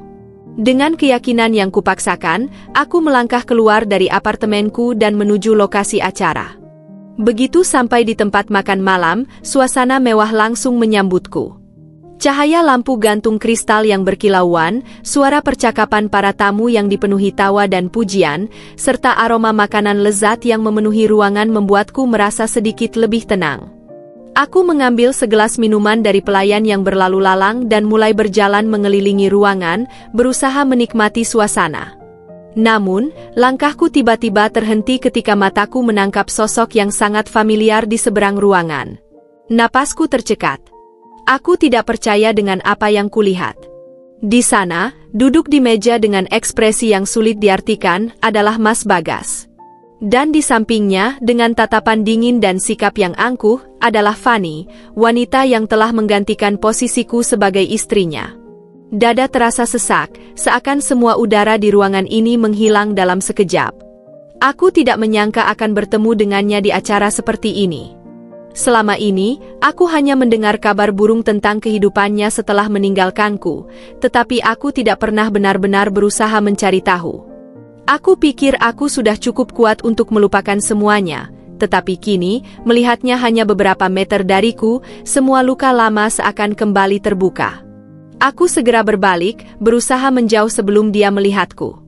Dengan keyakinan yang kupaksakan, aku melangkah keluar dari apartemenku dan menuju lokasi acara. Begitu sampai di tempat makan malam, suasana mewah langsung menyambutku. Cahaya lampu gantung kristal yang berkilauan, suara percakapan para tamu yang dipenuhi tawa dan pujian, serta aroma makanan lezat yang memenuhi ruangan membuatku merasa sedikit lebih tenang. Aku mengambil segelas minuman dari pelayan yang berlalu lalang dan mulai berjalan mengelilingi ruangan, berusaha menikmati suasana. Namun, langkahku tiba-tiba terhenti ketika mataku menangkap sosok yang sangat familiar di seberang ruangan. Napasku tercekat. Aku tidak percaya dengan apa yang kulihat. Di sana, duduk di meja dengan ekspresi yang sulit diartikan, adalah Mas Bagas. Dan di sampingnya, dengan tatapan dingin dan sikap yang angkuh, adalah Fanny, wanita yang telah menggantikan posisiku sebagai istrinya. Dada terasa sesak, seakan semua udara di ruangan ini menghilang dalam sekejap. Aku tidak menyangka akan bertemu dengannya di acara seperti ini. Selama ini, aku hanya mendengar kabar burung tentang kehidupannya setelah meninggalkanku, tetapi aku tidak pernah benar-benar berusaha mencari tahu. Aku pikir aku sudah cukup kuat untuk melupakan semuanya, tetapi kini, melihatnya hanya beberapa meter dariku, semua luka lama seakan kembali terbuka. Aku segera berbalik, berusaha menjauh sebelum dia melihatku.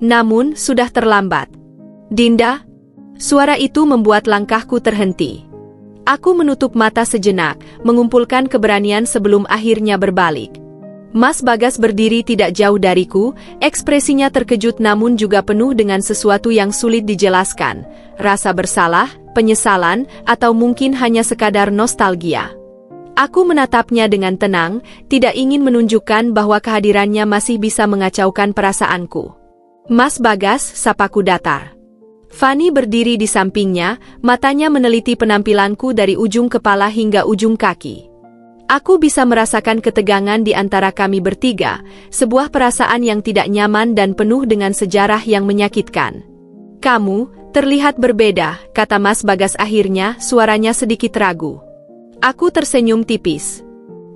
Namun, sudah terlambat. Dinda? Suara itu membuat langkahku terhenti. Aku menutup mata sejenak, mengumpulkan keberanian sebelum akhirnya berbalik. Mas Bagas berdiri tidak jauh dariku, ekspresinya terkejut namun juga penuh dengan sesuatu yang sulit dijelaskan. Rasa bersalah, penyesalan, atau mungkin hanya sekadar nostalgia. Aku menatapnya dengan tenang, tidak ingin menunjukkan bahwa kehadirannya masih bisa mengacaukan perasaanku. Mas Bagas, sapaku datar. Fanny berdiri di sampingnya, matanya meneliti penampilanku dari ujung kepala hingga ujung kaki. Aku bisa merasakan ketegangan di antara kami bertiga, sebuah perasaan yang tidak nyaman dan penuh dengan sejarah yang menyakitkan. Kamu terlihat berbeda, kata Mas Bagas akhirnya, suaranya sedikit ragu. Aku tersenyum tipis.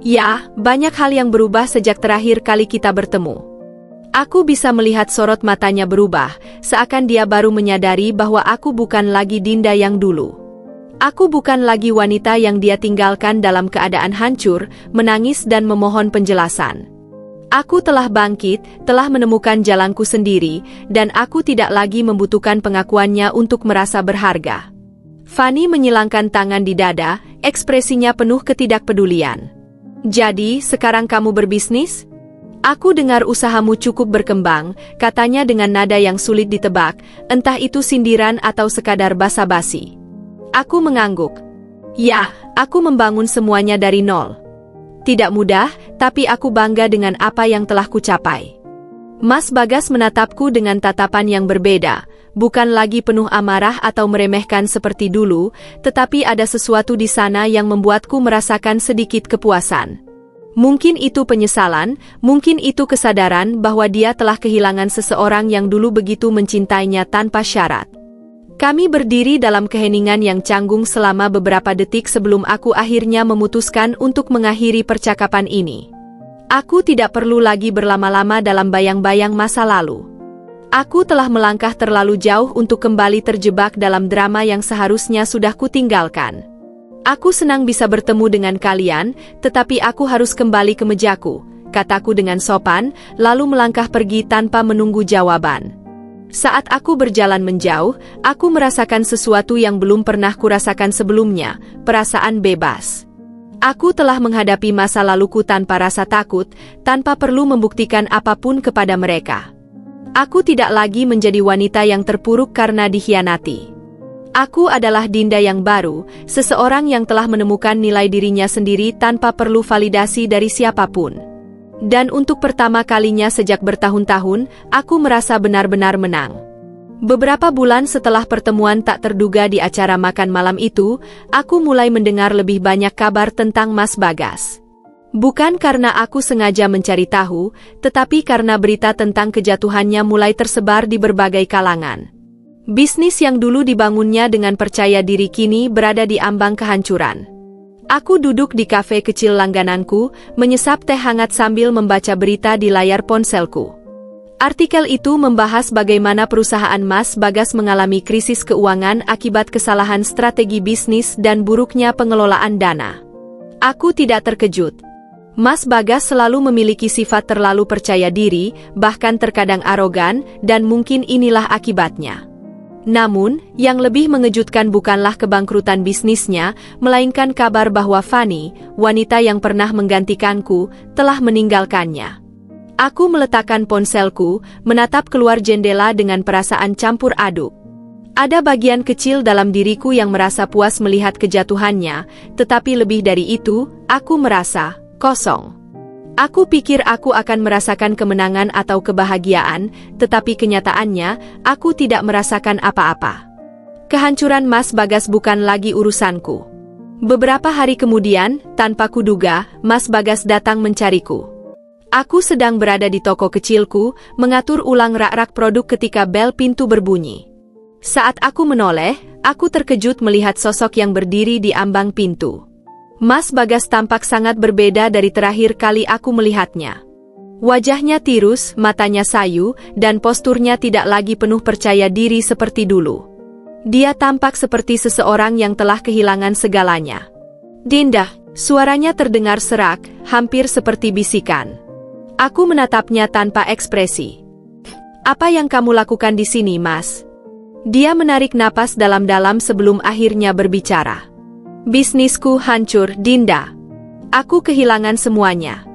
Ya, banyak hal yang berubah sejak terakhir kali kita bertemu. Aku bisa melihat sorot matanya berubah, seakan dia baru menyadari bahwa aku bukan lagi Dinda yang dulu. Aku bukan lagi wanita yang dia tinggalkan dalam keadaan hancur, menangis dan memohon penjelasan. Aku telah bangkit, telah menemukan jalanku sendiri, dan aku tidak lagi membutuhkan pengakuannya untuk merasa berharga. Fanny menyilangkan tangan di dada, ekspresinya penuh ketidakpedulian. Jadi, sekarang kamu berbisnis? Aku dengar usahamu cukup berkembang, katanya dengan nada yang sulit ditebak, entah itu sindiran atau sekadar basa-basi. Aku mengangguk. Ya, aku membangun semuanya dari nol. Tidak mudah, tapi aku bangga dengan apa yang telah kucapai. Mas Bagas menatapku dengan tatapan yang berbeda, bukan lagi penuh amarah atau meremehkan seperti dulu, tetapi ada sesuatu di sana yang membuatku merasakan sedikit kepuasan. Mungkin itu penyesalan, mungkin itu kesadaran bahwa dia telah kehilangan seseorang yang dulu begitu mencintainya tanpa syarat. Kami berdiri dalam keheningan yang canggung selama beberapa detik sebelum aku akhirnya memutuskan untuk mengakhiri percakapan ini. Aku tidak perlu lagi berlama-lama dalam bayang-bayang masa lalu. Aku telah melangkah terlalu jauh untuk kembali terjebak dalam drama yang seharusnya sudah kutinggalkan. Aku senang bisa bertemu dengan kalian, tetapi aku harus kembali ke mejaku, kataku dengan sopan, lalu melangkah pergi tanpa menunggu jawaban. Saat aku berjalan menjauh, aku merasakan sesuatu yang belum pernah kurasakan sebelumnya, perasaan bebas. Aku telah menghadapi masa laluku tanpa rasa takut, tanpa perlu membuktikan apapun kepada mereka. Aku tidak lagi menjadi wanita yang terpuruk karena dikhianati. Aku adalah Dinda yang baru, seseorang yang telah menemukan nilai dirinya sendiri tanpa perlu validasi dari siapapun. Dan untuk pertama kalinya sejak bertahun-tahun, aku merasa benar-benar menang. Beberapa bulan setelah pertemuan tak terduga di acara makan malam itu, aku mulai mendengar lebih banyak kabar tentang Mas Bagas. Bukan karena aku sengaja mencari tahu, tetapi karena berita tentang kejatuhannya mulai tersebar di berbagai kalangan. Bisnis yang dulu dibangunnya dengan percaya diri kini berada di ambang kehancuran. Aku duduk di kafe kecil langgananku, menyesap teh hangat sambil membaca berita di layar ponselku. Artikel itu membahas bagaimana perusahaan Mas Bagas mengalami krisis keuangan akibat kesalahan strategi bisnis dan buruknya pengelolaan dana. Aku tidak terkejut. Mas Bagas selalu memiliki sifat terlalu percaya diri, bahkan terkadang arogan, dan mungkin inilah akibatnya. Namun, yang lebih mengejutkan bukanlah kebangkrutan bisnisnya, melainkan kabar bahwa Fanny, wanita yang pernah menggantikanku, telah meninggalkannya. Aku meletakkan ponselku, menatap keluar jendela dengan perasaan campur aduk. Ada bagian kecil dalam diriku yang merasa puas melihat kejatuhannya, tetapi lebih dari itu, aku merasa kosong. Aku pikir aku akan merasakan kemenangan atau kebahagiaan, tetapi kenyataannya, aku tidak merasakan apa-apa. Kehancuran Mas Bagas bukan lagi urusanku. Beberapa hari kemudian, tanpa kuduga, Mas Bagas datang mencariku. Aku sedang berada di toko kecilku, mengatur ulang rak-rak produk ketika bel pintu berbunyi. Saat aku menoleh, aku terkejut melihat sosok yang berdiri di ambang pintu. Mas Bagas tampak sangat berbeda dari terakhir kali aku melihatnya. Wajahnya tirus, matanya sayu, dan posturnya tidak lagi penuh percaya diri seperti dulu. Dia tampak seperti seseorang yang telah kehilangan segalanya. "Dinda," suaranya terdengar serak, hampir seperti bisikan. Aku menatapnya tanpa ekspresi. "Apa yang kamu lakukan di sini, Mas?" Dia menarik napas dalam-dalam sebelum akhirnya berbicara. "Bisnisku hancur, Dinda. Aku kehilangan semuanya.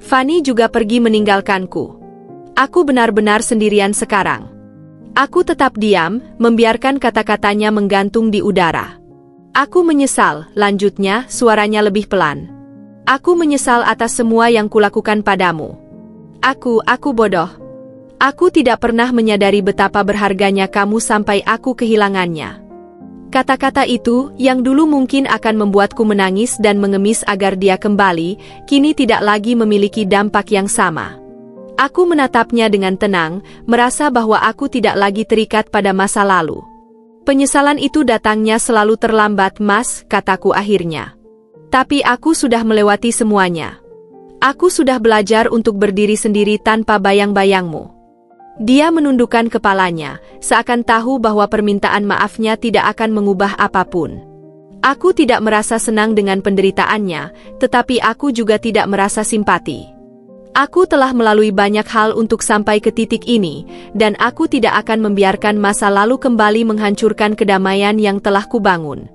Fanny juga pergi meninggalkanku. Aku benar-benar sendirian sekarang." Aku tetap diam, membiarkan kata-katanya menggantung di udara. "Aku menyesal," lanjutnya, suaranya lebih pelan. "Aku menyesal atas semua yang kulakukan padamu. Aku bodoh. Aku tidak pernah menyadari betapa berharganya kamu sampai aku kehilangannya." Kata-kata itu, yang dulu mungkin akan membuatku menangis dan mengemis agar dia kembali, kini tidak lagi memiliki dampak yang sama. Aku menatapnya dengan tenang, merasa bahwa aku tidak lagi terikat pada masa lalu. "Penyesalan itu datangnya selalu terlambat, Mas," kataku akhirnya. "Tapi aku sudah melewati semuanya. Aku sudah belajar untuk berdiri sendiri tanpa bayang-bayangmu." Dia menundukkan kepalanya, seakan tahu bahwa permintaan maafnya tidak akan mengubah apapun. Aku tidak merasa senang dengan penderitaannya, tetapi aku juga tidak merasa simpati. Aku telah melalui banyak hal untuk sampai ke titik ini, dan aku tidak akan membiarkan masa lalu kembali menghancurkan kedamaian yang telah kubangun.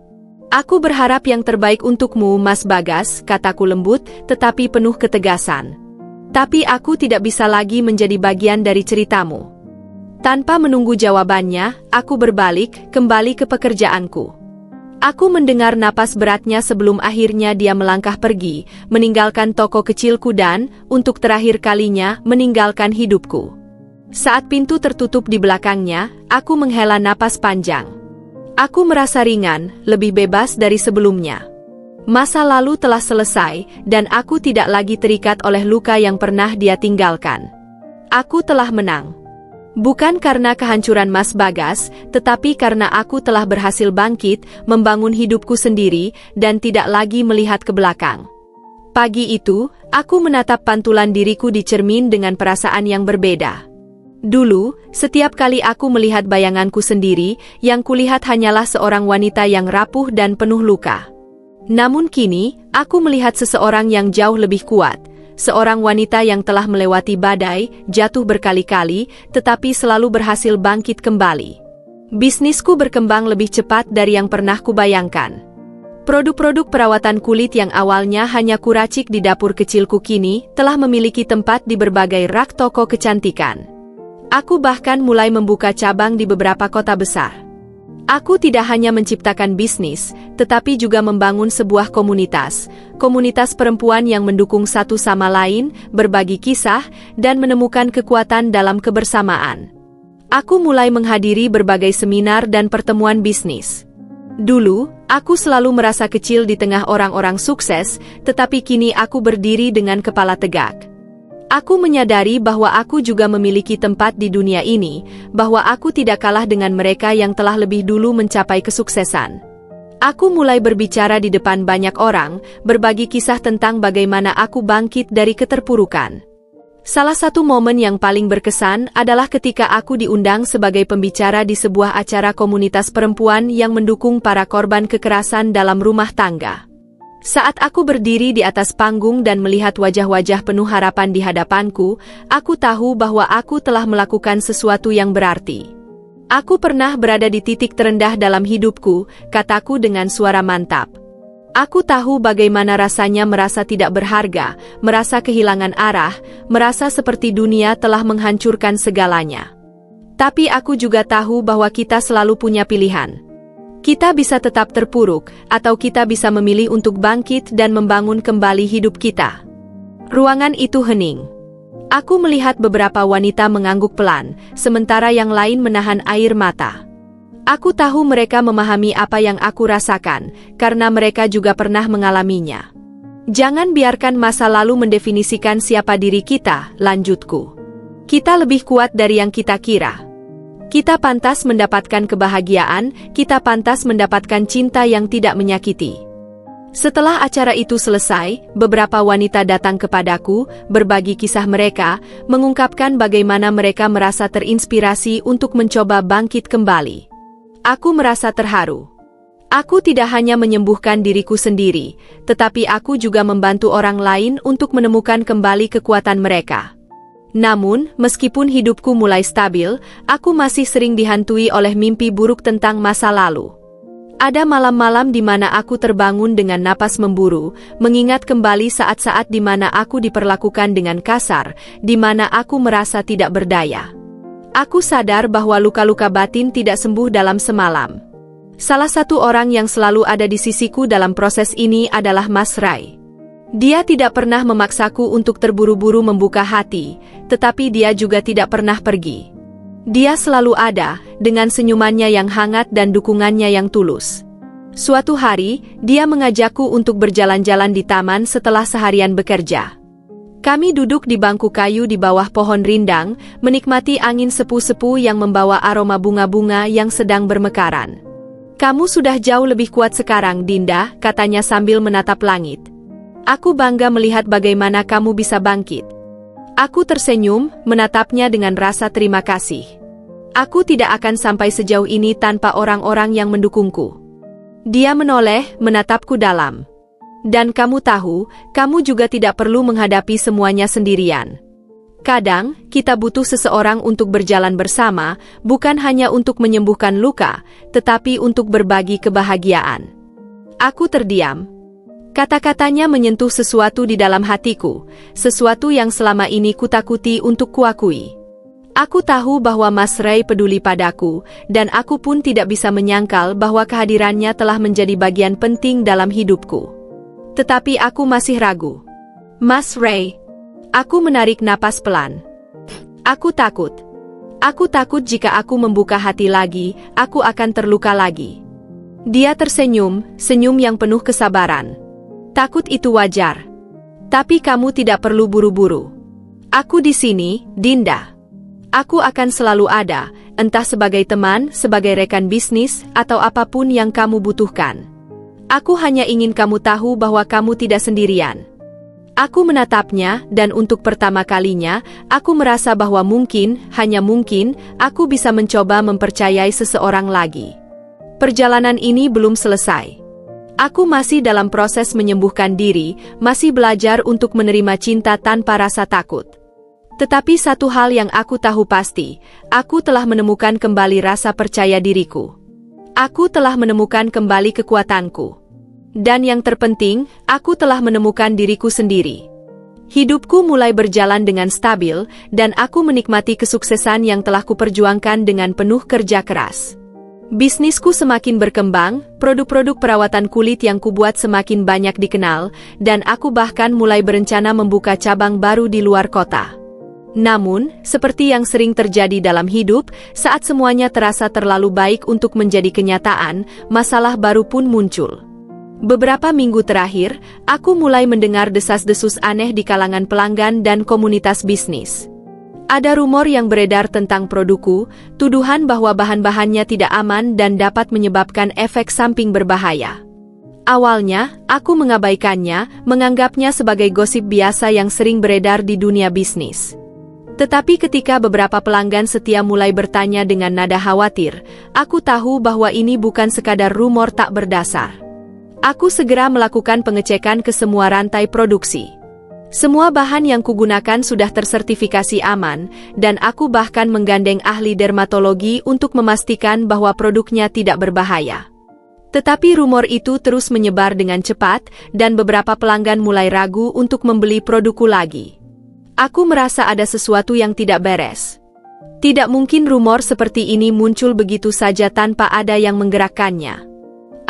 "Aku berharap yang terbaik untukmu, Mas Bagas," kataku lembut, tetapi penuh ketegasan. "Tapi aku tidak bisa lagi menjadi bagian dari ceritamu." Tanpa menunggu jawabannya, aku berbalik, kembali ke pekerjaanku. Aku mendengar napas beratnya sebelum akhirnya dia melangkah pergi, meninggalkan toko kecilku dan, untuk terakhir kalinya, meninggalkan hidupku. Saat pintu tertutup di belakangnya, aku menghela napas panjang. Aku merasa ringan, lebih bebas dari sebelumnya. Masa lalu telah selesai, dan aku tidak lagi terikat oleh luka yang pernah dia tinggalkan. Aku telah menang. Bukan karena kehancuran Mas Bagas, tetapi karena aku telah berhasil bangkit, membangun hidupku sendiri, dan tidak lagi melihat ke belakang. Pagi itu, aku menatap pantulan diriku di cermin dengan perasaan yang berbeda. Dulu, setiap kali aku melihat bayanganku sendiri, yang kulihat hanyalah seorang wanita yang rapuh dan penuh luka. Namun kini, aku melihat seseorang yang jauh lebih kuat, seorang wanita yang telah melewati badai, jatuh berkali-kali, tetapi selalu berhasil bangkit kembali. Bisnisku berkembang lebih cepat dari yang pernah kubayangkan. Produk-produk perawatan kulit yang awalnya hanya kuracik di dapur kecilku kini telah memiliki tempat di berbagai rak toko kecantikan. Aku bahkan mulai membuka cabang di beberapa kota besar. Aku tidak hanya menciptakan bisnis, tetapi juga membangun sebuah komunitas perempuan yang mendukung satu sama lain, berbagi kisah, dan menemukan kekuatan dalam kebersamaan. Aku mulai menghadiri berbagai seminar dan pertemuan bisnis. Dulu, aku selalu merasa kecil di tengah orang-orang sukses, tetapi kini aku berdiri dengan kepala tegak. Aku menyadari bahwa aku juga memiliki tempat di dunia ini, bahwa aku tidak kalah dengan mereka yang telah lebih dulu mencapai kesuksesan. Aku mulai berbicara di depan banyak orang, berbagi kisah tentang bagaimana aku bangkit dari keterpurukan. Salah satu momen yang paling berkesan adalah ketika aku diundang sebagai pembicara di sebuah acara komunitas perempuan yang mendukung para korban kekerasan dalam rumah tangga. Saat aku berdiri di atas panggung dan melihat wajah-wajah penuh harapan di hadapanku, aku tahu bahwa aku telah melakukan sesuatu yang berarti. "Aku pernah berada di titik terendah dalam hidupku," kataku dengan suara mantap. "Aku tahu bagaimana rasanya merasa tidak berharga, merasa kehilangan arah, merasa seperti dunia telah menghancurkan segalanya. Tapi aku juga tahu bahwa kita selalu punya pilihan. Kita bisa tetap terpuruk, atau kita bisa memilih untuk bangkit dan membangun kembali hidup kita." Ruangan itu hening. Aku melihat beberapa wanita mengangguk pelan, sementara yang lain menahan air mata. Aku tahu mereka memahami apa yang aku rasakan, karena mereka juga pernah mengalaminya. Jangan biarkan masa lalu mendefinisikan siapa diri kita, lanjutku. Kita lebih kuat dari yang kita kira. Kita pantas mendapatkan kebahagiaan, kita pantas mendapatkan cinta yang tidak menyakiti. Setelah acara itu selesai, beberapa wanita datang kepadaku, berbagi kisah mereka, mengungkapkan bagaimana mereka merasa terinspirasi untuk mencoba bangkit kembali. Aku merasa terharu. Aku tidak hanya menyembuhkan diriku sendiri, tetapi aku juga membantu orang lain untuk menemukan kembali kekuatan mereka. Namun, meskipun hidupku mulai stabil, aku masih sering dihantui oleh mimpi buruk tentang masa lalu. Ada malam-malam di mana aku terbangun dengan napas memburu, mengingat kembali saat-saat di mana aku diperlakukan dengan kasar, di mana aku merasa tidak berdaya. Aku sadar bahwa luka-luka batin tidak sembuh dalam semalam. Salah satu orang yang selalu ada di sisiku dalam proses ini adalah Mas Ray. Dia tidak pernah memaksaku untuk terburu-buru membuka hati, tetapi dia juga tidak pernah pergi. Dia selalu ada, dengan senyumannya yang hangat dan dukungannya yang tulus. Suatu hari, dia mengajakku untuk berjalan-jalan di taman setelah seharian bekerja. Kami duduk di bangku kayu di bawah pohon rindang, menikmati angin sepu-sepu yang membawa aroma bunga-bunga yang sedang bermekaran. "Kamu sudah jauh lebih kuat sekarang, Dinda," katanya sambil menatap langit. "Aku bangga melihat bagaimana kamu bisa bangkit." Aku tersenyum, menatapnya dengan rasa terima kasih. Aku tidak akan sampai sejauh ini tanpa orang-orang yang mendukungku. Dia menoleh, menatapku dalam. "Dan kamu tahu, kamu juga tidak perlu menghadapi semuanya sendirian. Kadang, kita butuh seseorang untuk berjalan bersama, bukan hanya untuk menyembuhkan luka, tetapi untuk berbagi kebahagiaan." Aku terdiam. Kata-katanya menyentuh sesuatu di dalam hatiku, sesuatu yang selama ini kutakuti untuk kuakui. Aku tahu bahwa Mas Ray peduli padaku, dan aku pun tidak bisa menyangkal bahwa kehadirannya telah menjadi bagian penting dalam hidupku. Tetapi aku masih ragu. "Mas Ray." Aku menarik napas pelan. Aku takut. Aku takut jika aku membuka hati lagi, aku akan terluka lagi. Dia tersenyum, senyum yang penuh kesabaran. "Takut itu wajar. Tapi kamu tidak perlu buru-buru. Aku di sini, Dinda. Aku akan selalu ada, entah sebagai teman, sebagai rekan bisnis, atau apapun yang kamu butuhkan. Aku hanya ingin kamu tahu bahwa kamu tidak sendirian." Aku menatapnya, dan untuk pertama kalinya, aku merasa bahwa mungkin, hanya mungkin, aku bisa mencoba mempercayai seseorang lagi. Perjalanan ini belum selesai. Aku masih dalam proses menyembuhkan diri, masih belajar untuk menerima cinta tanpa rasa takut. Tetapi satu hal yang aku tahu pasti, aku telah menemukan kembali rasa percaya diriku. Aku telah menemukan kembali kekuatanku. Dan yang terpenting, aku telah menemukan diriku sendiri. Hidupku mulai berjalan dengan stabil, dan aku menikmati kesuksesan yang telah kuperjuangkan dengan penuh kerja keras. Bisnisku semakin berkembang, produk-produk perawatan kulit yang kubuat semakin banyak dikenal, dan aku bahkan mulai berencana membuka cabang baru di luar kota. Namun, seperti yang sering terjadi dalam hidup, saat semuanya terasa terlalu baik untuk menjadi kenyataan, masalah baru pun muncul. Beberapa minggu terakhir, aku mulai mendengar desas-desus aneh di kalangan pelanggan dan komunitas bisnis. Ada rumor yang beredar tentang produkku, tuduhan bahwa bahan-bahannya tidak aman dan dapat menyebabkan efek samping berbahaya. Awalnya, aku mengabaikannya, menganggapnya sebagai gosip biasa yang sering beredar di dunia bisnis. Tetapi ketika beberapa pelanggan setia mulai bertanya dengan nada khawatir, aku tahu bahwa ini bukan sekadar rumor tak berdasar. Aku segera melakukan pengecekan ke semua rantai produksi. Semua bahan yang kugunakan sudah tersertifikasi aman, dan aku bahkan menggandeng ahli dermatologi untuk memastikan bahwa produknya tidak berbahaya. Tetapi rumor itu terus menyebar dengan cepat, dan beberapa pelanggan mulai ragu untuk membeli produkku lagi. Aku merasa ada sesuatu yang tidak beres. Tidak mungkin rumor seperti ini muncul begitu saja tanpa ada yang menggerakkannya.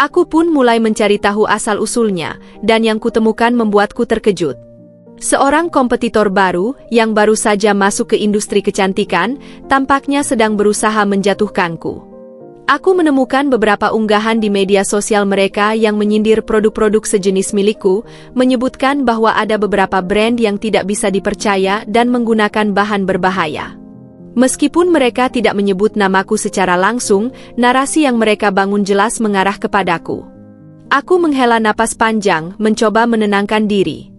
Aku pun mulai mencari tahu asal-usulnya, dan yang kutemukan membuatku terkejut. Seorang kompetitor baru yang baru saja masuk ke industri kecantikan tampaknya sedang berusaha menjatuhkanku. Aku menemukan beberapa unggahan di media sosial mereka yang menyindir produk-produk sejenis milikku, menyebutkan bahwa ada beberapa brand yang tidak bisa dipercaya dan menggunakan bahan berbahaya. Meskipun mereka tidak menyebut namaku secara langsung, narasi yang mereka bangun jelas mengarah kepadaku. Aku menghela napas panjang, mencoba menenangkan diri.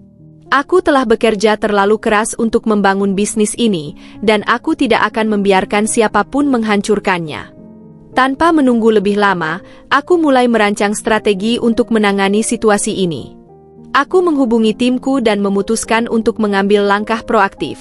Aku telah bekerja terlalu keras untuk membangun bisnis ini, dan aku tidak akan membiarkan siapapun menghancurkannya. Tanpa menunggu lebih lama, aku mulai merancang strategi untuk menangani situasi ini. Aku menghubungi timku dan memutuskan untuk mengambil langkah proaktif.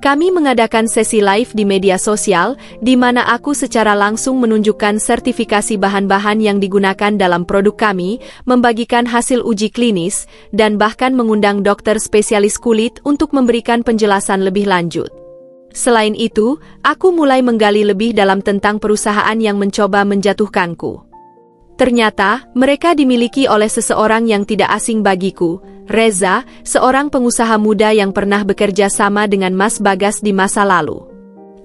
Kami mengadakan sesi live di media sosial, di mana aku secara langsung menunjukkan sertifikasi bahan-bahan yang digunakan dalam produk kami, membagikan hasil uji klinis, dan bahkan mengundang dokter spesialis kulit untuk memberikan penjelasan lebih lanjut. Selain itu, aku mulai menggali lebih dalam tentang perusahaan yang mencoba menjatuhkanku. Ternyata, mereka dimiliki oleh seseorang yang tidak asing bagiku, Reza, seorang pengusaha muda yang pernah bekerja sama dengan Mas Bagas di masa lalu.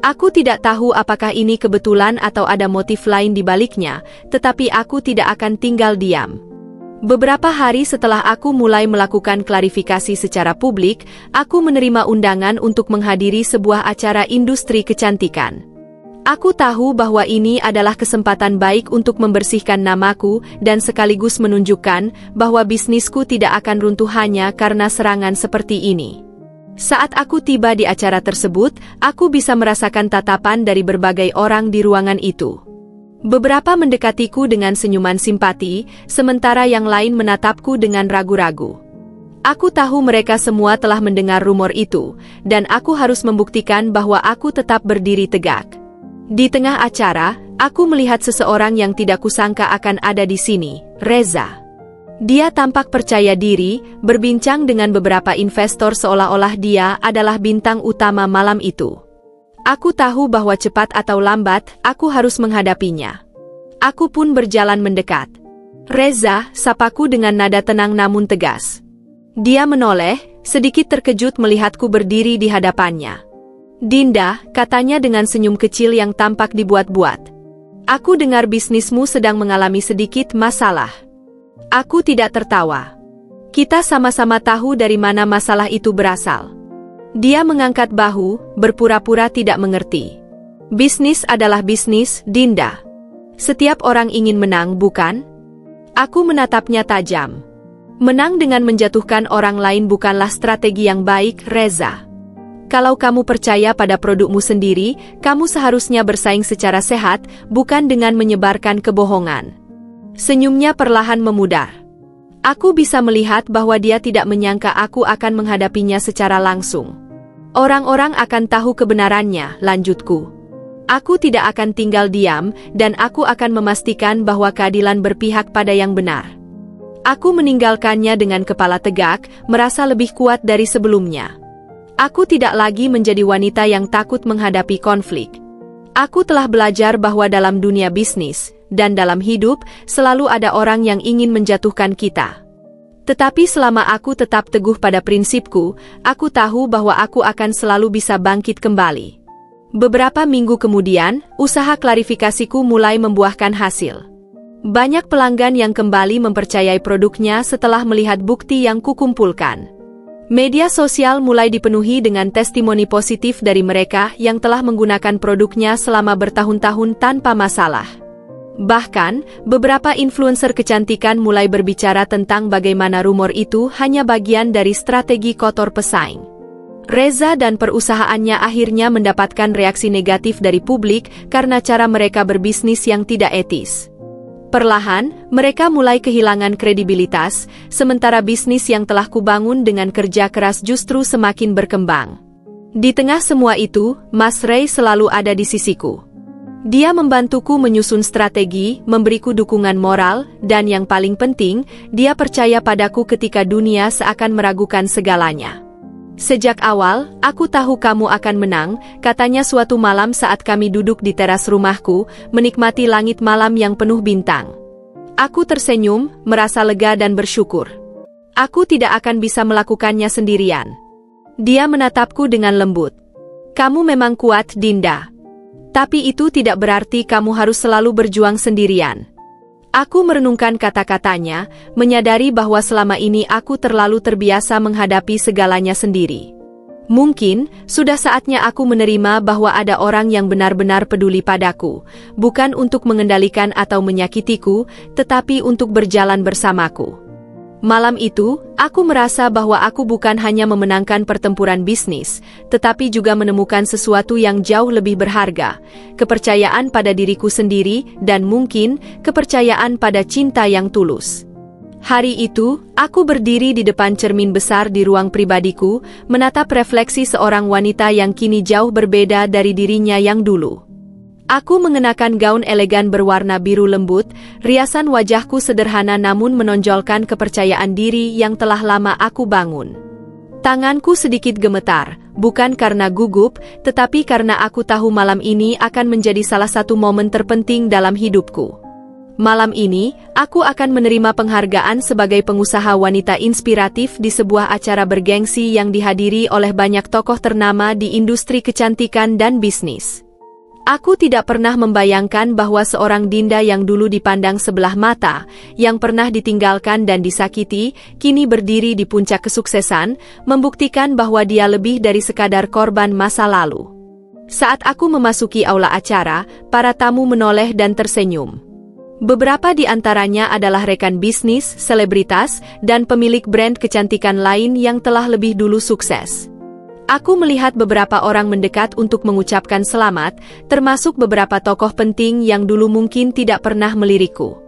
Aku tidak tahu apakah ini kebetulan atau ada motif lain di baliknya, tetapi aku tidak akan tinggal diam. Beberapa hari setelah aku mulai melakukan klarifikasi secara publik, aku menerima undangan untuk menghadiri sebuah acara industri kecantikan. Aku tahu bahwa ini adalah kesempatan baik untuk membersihkan namaku dan sekaligus menunjukkan bahwa bisnisku tidak akan runtuh hanya karena serangan seperti ini. Saat aku tiba di acara tersebut, aku bisa merasakan tatapan dari berbagai orang di ruangan itu. Beberapa mendekatiku dengan senyuman simpati, sementara yang lain menatapku dengan ragu-ragu. Aku tahu mereka semua telah mendengar rumor itu, dan aku harus membuktikan bahwa aku tetap berdiri tegak. Di tengah acara, aku melihat seseorang yang tidak kusangka akan ada di sini, Reza. Dia tampak percaya diri, berbincang dengan beberapa investor seolah-olah dia adalah bintang utama malam itu. Aku tahu bahwa cepat atau lambat, aku harus menghadapinya. Aku pun berjalan mendekat. Reza, sapaku dengan nada tenang namun tegas. Dia menoleh, sedikit terkejut melihatku berdiri di hadapannya. Dinda, katanya dengan senyum kecil yang tampak dibuat-buat. Aku dengar bisnismu sedang mengalami sedikit masalah. Aku tidak tertawa. Kita sama-sama tahu dari mana masalah itu berasal. Dia mengangkat bahu, berpura-pura tidak mengerti. Bisnis adalah bisnis, Dinda. Setiap orang ingin menang, bukan? Aku menatapnya tajam. Menang dengan menjatuhkan orang lain bukanlah strategi yang baik, Reza. Kalau kamu percaya pada produkmu sendiri, kamu seharusnya bersaing secara sehat, bukan dengan menyebarkan kebohongan. Senyumnya perlahan memudar. Aku bisa melihat bahwa dia tidak menyangka aku akan menghadapinya secara langsung. Orang-orang akan tahu kebenarannya, lanjutku. Aku tidak akan tinggal diam, dan aku akan memastikan bahwa keadilan berpihak pada yang benar. Aku meninggalkannya dengan kepala tegak, merasa lebih kuat dari sebelumnya. Aku tidak lagi menjadi wanita yang takut menghadapi konflik. Aku telah belajar bahwa dalam dunia bisnis, dan dalam hidup, selalu ada orang yang ingin menjatuhkan kita. Tetapi selama aku tetap teguh pada prinsipku, aku tahu bahwa aku akan selalu bisa bangkit kembali. Beberapa minggu kemudian, usaha klarifikasiku mulai membuahkan hasil. Banyak pelanggan yang kembali mempercayai produknya setelah melihat bukti yang kukumpulkan. Media sosial mulai dipenuhi dengan testimoni positif dari mereka yang telah menggunakan produknya selama bertahun-tahun tanpa masalah. Bahkan, beberapa influencer kecantikan mulai berbicara tentang bagaimana rumor itu hanya bagian dari strategi kotor pesaing. Reza dan perusahaannya akhirnya mendapatkan reaksi negatif dari publik karena cara mereka berbisnis yang tidak etis. Perlahan, mereka mulai kehilangan kredibilitas, sementara bisnis yang telah kubangun dengan kerja keras justru semakin berkembang. Di tengah semua itu, Mas Ray selalu ada di sisiku. Dia membantuku menyusun strategi, memberiku dukungan moral, dan yang paling penting, dia percaya padaku ketika dunia seakan meragukan segalanya. Sejak awal, aku tahu kamu akan menang, katanya suatu malam saat kami duduk di teras rumahku, menikmati langit malam yang penuh bintang. Aku tersenyum, merasa lega dan bersyukur. Aku tidak akan bisa melakukannya sendirian. Dia menatapku dengan lembut. Kamu memang kuat, Dinda. Tapi itu tidak berarti kamu harus selalu berjuang sendirian. Aku merenungkan kata-katanya, menyadari bahwa selama ini aku terlalu terbiasa menghadapi segalanya sendiri. Mungkin, sudah saatnya aku menerima bahwa ada orang yang benar-benar peduli padaku, bukan untuk mengendalikan atau menyakitiku, tetapi untuk berjalan bersamaku. Malam itu, aku merasa bahwa aku bukan hanya memenangkan pertempuran bisnis, tetapi juga menemukan sesuatu yang jauh lebih berharga, kepercayaan pada diriku sendiri, dan mungkin, kepercayaan pada cinta yang tulus. Hari itu, aku berdiri di depan cermin besar di ruang pribadiku, menatap refleksi seorang wanita yang kini jauh berbeda dari dirinya yang dulu. Aku mengenakan gaun elegan berwarna biru lembut, riasan wajahku sederhana namun menonjolkan kepercayaan diri yang telah lama aku bangun. Tanganku sedikit gemetar, bukan karena gugup, tetapi karena aku tahu malam ini akan menjadi salah satu momen terpenting dalam hidupku. Malam ini, aku akan menerima penghargaan sebagai pengusaha wanita inspiratif di sebuah acara bergengsi yang dihadiri oleh banyak tokoh ternama di industri kecantikan dan bisnis. Aku tidak pernah membayangkan bahwa seorang Dinda yang dulu dipandang sebelah mata, yang pernah ditinggalkan dan disakiti, kini berdiri di puncak kesuksesan, membuktikan bahwa dia lebih dari sekadar korban masa lalu. Saat aku memasuki aula acara, para tamu menoleh dan tersenyum. Beberapa di antaranya adalah rekan bisnis, selebritas, dan pemilik brand kecantikan lain yang telah lebih dulu sukses. Aku melihat beberapa orang mendekat untuk mengucapkan selamat, termasuk beberapa tokoh penting yang dulu mungkin tidak pernah melirikku.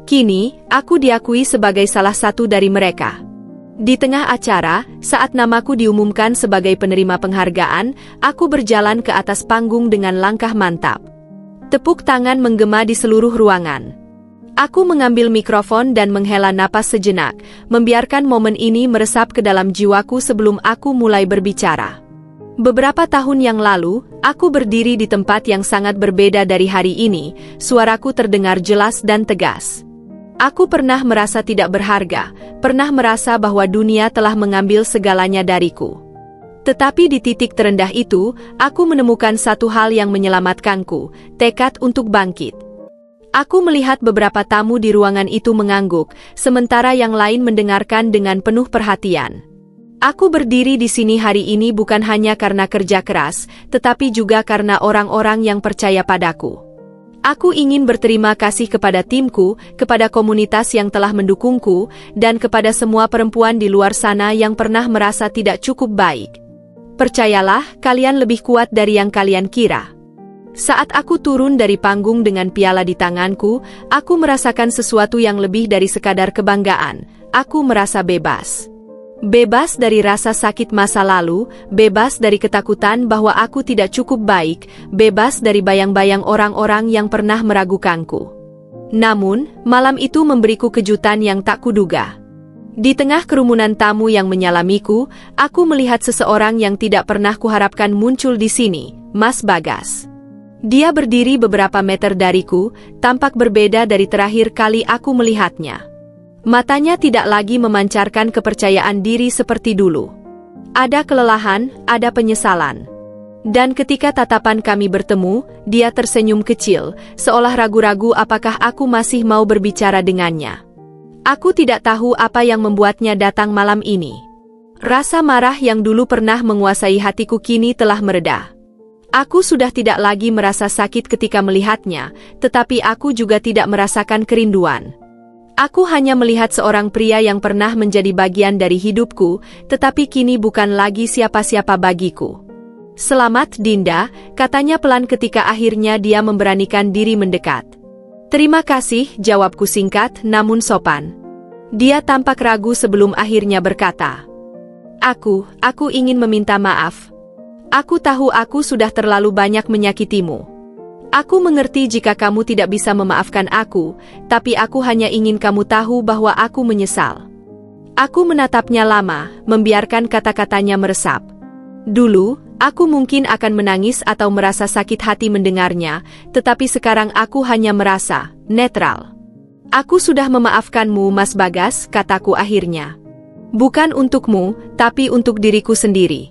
Kini, aku diakui sebagai salah satu dari mereka. Di tengah acara, saat namaku diumumkan sebagai penerima penghargaan, aku berjalan ke atas panggung dengan langkah mantap. Tepuk tangan menggema di seluruh ruangan. Aku mengambil mikrofon dan menghela napas sejenak, membiarkan momen ini meresap ke dalam jiwaku sebelum aku mulai berbicara. Beberapa tahun yang lalu, aku berdiri di tempat yang sangat berbeda dari hari ini, suaraku terdengar jelas dan tegas. Aku pernah merasa tidak berharga, pernah merasa bahwa dunia telah mengambil segalanya dariku. Tetapi di titik terendah itu, aku menemukan satu hal yang menyelamatkanku, tekad untuk bangkit. Aku melihat beberapa tamu di ruangan itu mengangguk, sementara yang lain mendengarkan dengan penuh perhatian. Aku berdiri di sini hari ini bukan hanya karena kerja keras, tetapi juga karena orang-orang yang percaya padaku. Aku ingin berterima kasih kepada timku, kepada komunitas yang telah mendukungku, dan kepada semua perempuan di luar sana yang pernah merasa tidak cukup baik. Percayalah, kalian lebih kuat dari yang kalian kira. Saat aku turun dari panggung dengan piala di tanganku, aku merasakan sesuatu yang lebih dari sekadar kebanggaan. Aku merasa bebas. Bebas dari rasa sakit masa lalu, bebas dari ketakutan bahwa aku tidak cukup baik, bebas dari bayang-bayang orang-orang yang pernah meragukanku. Namun, malam itu memberiku kejutan yang tak kuduga. Di tengah kerumunan tamu yang menyalamiku, aku melihat seseorang yang tidak pernah kuharapkan muncul di sini, Mas Bagas. Dia berdiri beberapa meter dariku, tampak berbeda dari terakhir kali aku melihatnya. Matanya tidak lagi memancarkan kepercayaan diri seperti dulu. Ada kelelahan, ada penyesalan. Dan ketika tatapan kami bertemu, dia tersenyum kecil, seolah ragu-ragu apakah aku masih mau berbicara dengannya. Aku tidak tahu apa yang membuatnya datang malam ini. Rasa marah yang dulu pernah menguasai hatiku kini telah mereda. Aku sudah tidak lagi merasa sakit ketika melihatnya, tetapi aku juga tidak merasakan kerinduan. Aku hanya melihat seorang pria yang pernah menjadi bagian dari hidupku, tetapi kini bukan lagi siapa-siapa bagiku. "Selamat, Dinda," katanya pelan ketika akhirnya dia memberanikan diri mendekat. "Terima kasih," jawabku singkat namun sopan. Dia tampak ragu sebelum akhirnya berkata, Aku ingin meminta maaf. Aku tahu aku sudah terlalu banyak menyakitimu. Aku mengerti jika kamu tidak bisa memaafkan aku, tapi aku hanya ingin kamu tahu bahwa aku menyesal." Aku menatapnya lama, membiarkan kata-katanya meresap. Dulu, aku mungkin akan menangis atau merasa sakit hati mendengarnya, tetapi sekarang aku hanya merasa netral. "Aku sudah memaafkanmu, Mas Bagas," kataku akhirnya. Bukan untukmu, tapi untuk diriku sendiri.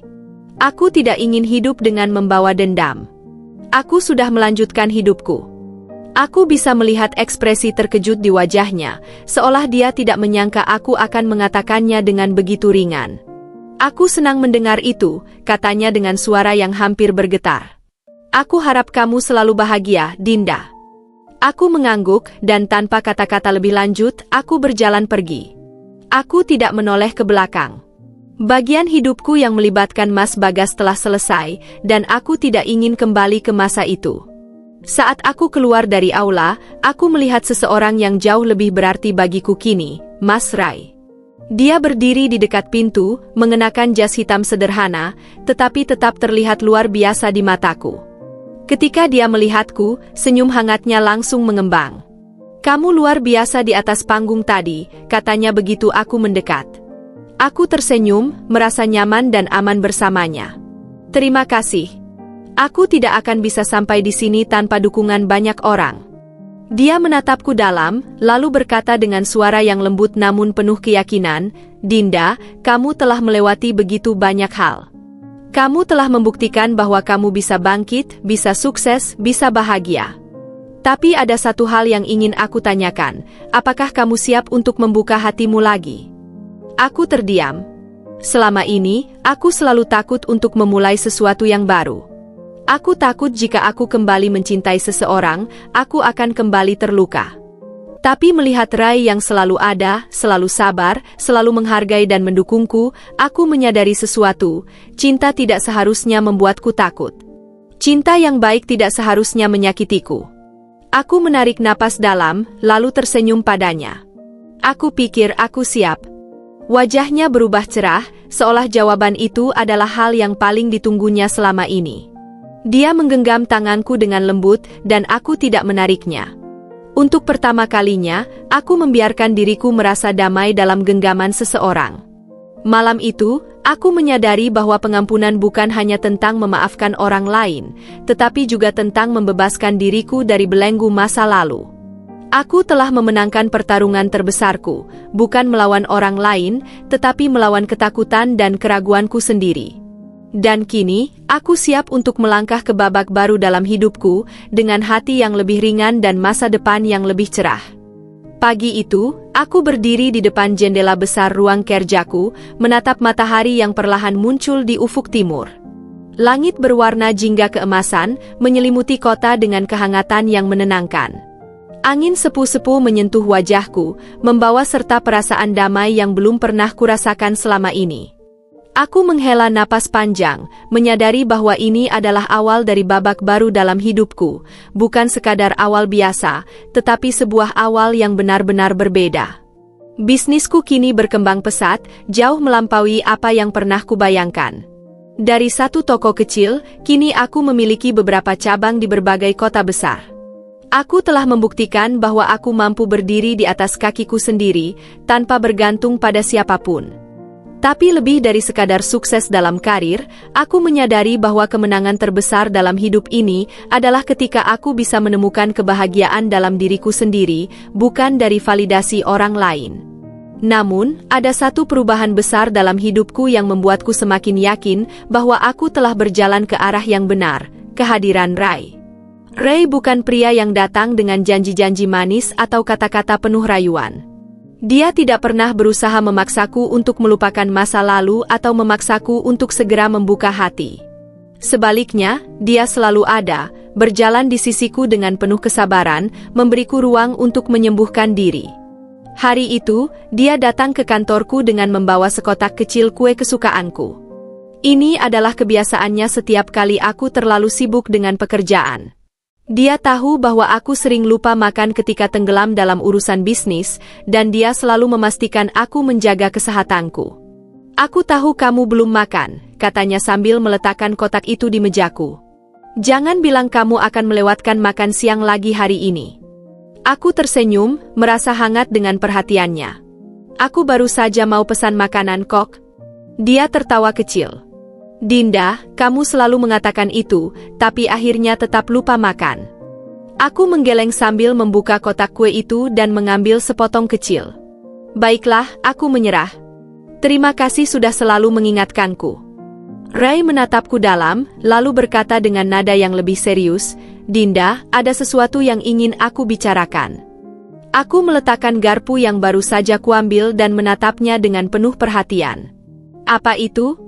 Aku tidak ingin hidup dengan membawa dendam. Aku sudah melanjutkan hidupku. Aku bisa melihat ekspresi terkejut di wajahnya, seolah dia tidak menyangka aku akan mengatakannya dengan begitu ringan. Aku senang mendengar itu, katanya dengan suara yang hampir bergetar. Aku harap kamu selalu bahagia, Dinda. Aku mengangguk, dan tanpa kata-kata lebih lanjut, aku berjalan pergi. Aku tidak menoleh ke belakang. Bagian hidupku yang melibatkan Mas Bagas telah selesai, dan aku tidak ingin kembali ke masa itu. Saat aku keluar dari aula, aku melihat seseorang yang jauh lebih berarti bagiku kini, Mas Rai. Dia berdiri di dekat pintu, mengenakan jas hitam sederhana, tetapi tetap terlihat luar biasa di mataku. Ketika dia melihatku, senyum hangatnya langsung mengembang. Kamu luar biasa di atas panggung tadi, katanya begitu aku mendekat. Aku tersenyum, merasa nyaman dan aman bersamanya. Terima kasih. Aku tidak akan bisa sampai di sini tanpa dukungan banyak orang. Dia menatapku dalam, lalu berkata dengan suara yang lembut namun penuh keyakinan, Dinda, kamu telah melewati begitu banyak hal. Kamu telah membuktikan bahwa kamu bisa bangkit, bisa sukses, bisa bahagia. Tapi ada satu hal yang ingin aku tanyakan, apakah kamu siap untuk membuka hatimu lagi? Aku terdiam. Selama ini, aku selalu takut untuk memulai sesuatu yang baru. Aku takut jika aku kembali mencintai seseorang, aku akan kembali terluka. Tapi melihat Rai yang selalu ada, selalu sabar, selalu menghargai dan mendukungku, aku menyadari sesuatu, cinta tidak seharusnya membuatku takut. Cinta yang baik tidak seharusnya menyakitiku. Aku menarik napas dalam, lalu tersenyum padanya. Aku pikir aku siap. Wajahnya berubah cerah, seolah jawaban itu adalah hal yang paling ditunggunya selama ini. Dia menggenggam tanganku dengan lembut, dan aku tidak menariknya. Untuk pertama kalinya, aku membiarkan diriku merasa damai dalam genggaman seseorang. Malam itu, aku menyadari bahwa pengampunan bukan hanya tentang memaafkan orang lain, tetapi juga tentang membebaskan diriku dari belenggu masa lalu. Aku telah memenangkan pertarungan terbesarku, bukan melawan orang lain, tetapi melawan ketakutan dan keraguanku sendiri. Dan kini, aku siap untuk melangkah ke babak baru dalam hidupku, dengan hati yang lebih ringan dan masa depan yang lebih cerah. Pagi itu, aku berdiri di depan jendela besar ruang kerjaku, menatap matahari yang perlahan muncul di ufuk timur. Langit berwarna jingga keemasan, menyelimuti kota dengan kehangatan yang menenangkan. Angin sepu-sepu menyentuh wajahku, membawa serta perasaan damai yang belum pernah kurasakan selama ini. Aku menghela napas panjang, menyadari bahwa ini adalah awal dari babak baru dalam hidupku, bukan sekadar awal biasa, tetapi sebuah awal yang benar-benar berbeda. Bisnisku kini berkembang pesat, jauh melampaui apa yang pernah kubayangkan. Dari satu toko kecil, kini aku memiliki beberapa cabang di berbagai kota besar. Aku telah membuktikan bahwa aku mampu berdiri di atas kakiku sendiri, tanpa bergantung pada siapapun. Tapi lebih dari sekadar sukses dalam karir, aku menyadari bahwa kemenangan terbesar dalam hidup ini adalah ketika aku bisa menemukan kebahagiaan dalam diriku sendiri, bukan dari validasi orang lain. Namun, ada satu perubahan besar dalam hidupku yang membuatku semakin yakin bahwa aku telah berjalan ke arah yang benar, kehadiran Rai. Rai bukan pria yang datang dengan janji-janji manis atau kata-kata penuh rayuan. Dia tidak pernah berusaha memaksaku untuk melupakan masa lalu atau memaksaku untuk segera membuka hati. Sebaliknya, dia selalu ada, berjalan di sisiku dengan penuh kesabaran, memberiku ruang untuk menyembuhkan diri. Hari itu, dia datang ke kantorku dengan membawa sekotak kecil kue kesukaanku. Ini adalah kebiasaannya setiap kali aku terlalu sibuk dengan pekerjaan. Dia tahu bahwa aku sering lupa makan ketika tenggelam dalam urusan bisnis, dan dia selalu memastikan aku menjaga kesehatanku. Aku tahu kamu belum makan, katanya sambil meletakkan kotak itu di mejaku. Jangan bilang kamu akan melewatkan makan siang lagi hari ini. Aku tersenyum, merasa hangat dengan perhatiannya. Aku baru saja mau pesan makanan kok. Dia tertawa kecil. Dinda, kamu selalu mengatakan itu, tapi akhirnya tetap lupa makan. Aku menggeleng sambil membuka kotak kue itu dan mengambil sepotong kecil. Baiklah, aku menyerah. Terima kasih sudah selalu mengingatkanku. Ray menatapku dalam, lalu berkata dengan nada yang lebih serius, Dinda, ada sesuatu yang ingin aku bicarakan. Aku meletakkan garpu yang baru saja kuambil dan menatapnya dengan penuh perhatian. Apa itu?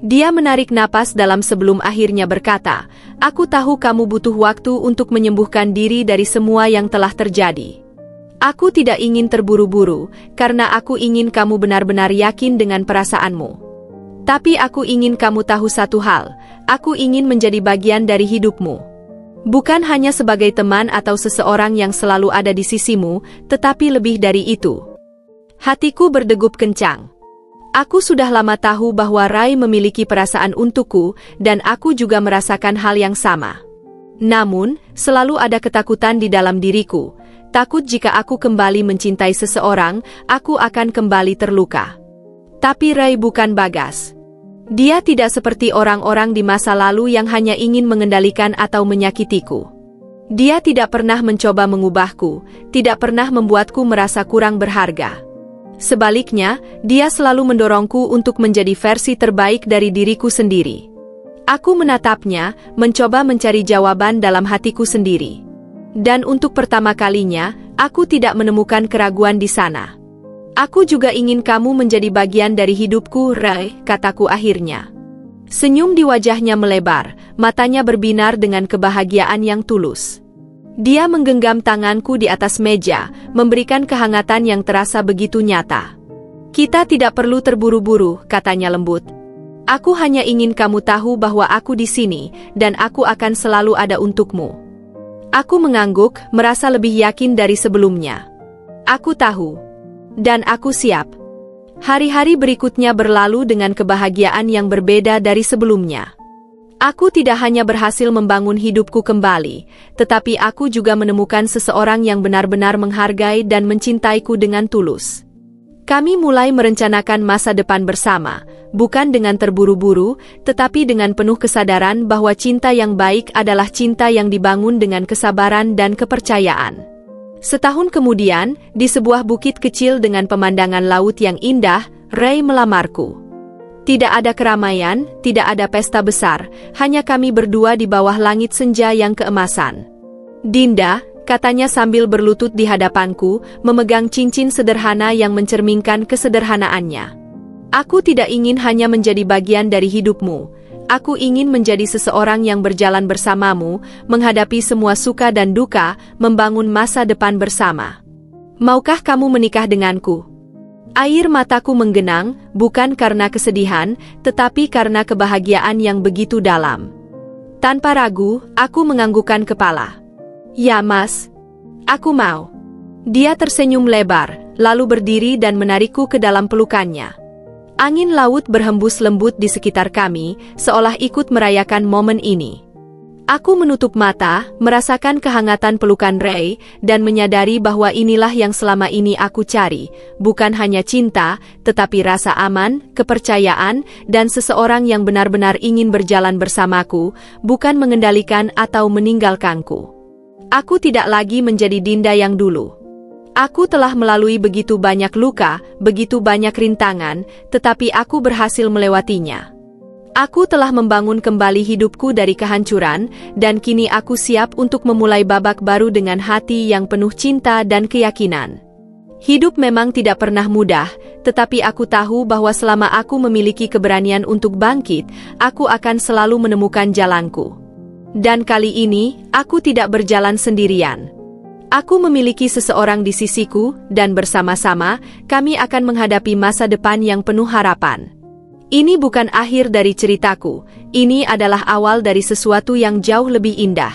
Dia menarik napas dalam sebelum akhirnya berkata, aku tahu kamu butuh waktu untuk menyembuhkan diri dari semua yang telah terjadi. Aku tidak ingin terburu-buru, karena aku ingin kamu benar-benar yakin dengan perasaanmu. Tapi aku ingin kamu tahu satu hal, aku ingin menjadi bagian dari hidupmu. Bukan hanya sebagai teman atau seseorang yang selalu ada di sisimu, tetapi lebih dari itu. Hatiku berdegup kencang. Aku sudah lama tahu bahwa Ray memiliki perasaan untukku, dan aku juga merasakan hal yang sama. Namun, selalu ada ketakutan di dalam diriku. Takut jika aku kembali mencintai seseorang, aku akan kembali terluka. Tapi Ray bukan Bagas. Dia tidak seperti orang-orang di masa lalu yang hanya ingin mengendalikan atau menyakitiku. Dia tidak pernah mencoba mengubahku, tidak pernah membuatku merasa kurang berharga. Sebaliknya, dia selalu mendorongku untuk menjadi versi terbaik dari diriku sendiri. Aku menatapnya, mencoba mencari jawaban dalam hatiku sendiri. Dan untuk pertama kalinya, aku tidak menemukan keraguan di sana. Aku juga ingin kamu menjadi bagian dari hidupku, Ray, kataku akhirnya. Senyum di wajahnya melebar, matanya berbinar dengan kebahagiaan yang tulus. Dia menggenggam tanganku di atas meja, memberikan kehangatan yang terasa begitu nyata. Kita tidak perlu terburu-buru, katanya lembut. Aku hanya ingin kamu tahu bahwa aku di sini, dan aku akan selalu ada untukmu. Aku mengangguk, merasa lebih yakin dari sebelumnya. Aku tahu. Dan aku siap. Hari-hari berikutnya berlalu dengan kebahagiaan yang berbeda dari sebelumnya. Aku tidak hanya berhasil membangun hidupku kembali, tetapi aku juga menemukan seseorang yang benar-benar menghargai dan mencintaiku dengan tulus. Kami mulai merencanakan masa depan bersama, bukan dengan terburu-buru, tetapi dengan penuh kesadaran bahwa cinta yang baik adalah cinta yang dibangun dengan kesabaran dan kepercayaan. Setahun kemudian, di sebuah bukit kecil dengan pemandangan laut yang indah, Ray melamarku. Tidak ada keramaian, tidak ada pesta besar, hanya kami berdua di bawah langit senja yang keemasan. Dinda, katanya sambil berlutut di hadapanku, memegang cincin sederhana yang mencerminkan kesederhanaannya. Aku tidak ingin hanya menjadi bagian dari hidupmu. Aku ingin menjadi seseorang yang berjalan bersamamu, menghadapi semua suka dan duka, membangun masa depan bersama. Maukah kamu menikah denganku? Air mataku menggenang, bukan karena kesedihan, tetapi karena kebahagiaan yang begitu dalam. Tanpa ragu, aku menganggukkan kepala. Ya, Mas. Aku mau. Dia tersenyum lebar, lalu berdiri dan menarikku ke dalam pelukannya. Angin laut berhembus lembut di sekitar kami, seolah ikut merayakan momen ini. Aku menutup mata, merasakan kehangatan pelukan Ray, dan menyadari bahwa inilah yang selama ini aku cari, bukan hanya cinta, tetapi rasa aman, kepercayaan, dan seseorang yang benar-benar ingin berjalan bersamaku, bukan mengendalikan atau meninggalkanku. Aku tidak lagi menjadi Dinda yang dulu. Aku telah melalui begitu banyak luka, begitu banyak rintangan, tetapi aku berhasil melewatinya. Aku telah membangun kembali hidupku dari kehancuran, dan kini aku siap untuk memulai babak baru dengan hati yang penuh cinta dan keyakinan. Hidup memang tidak pernah mudah, tetapi aku tahu bahwa selama aku memiliki keberanian untuk bangkit, aku akan selalu menemukan jalanku. Dan kali ini, aku tidak berjalan sendirian. Aku memiliki seseorang di sisiku, dan bersama-sama, kami akan menghadapi masa depan yang penuh harapan. Ini bukan akhir dari ceritaku, ini adalah awal dari sesuatu yang jauh lebih indah.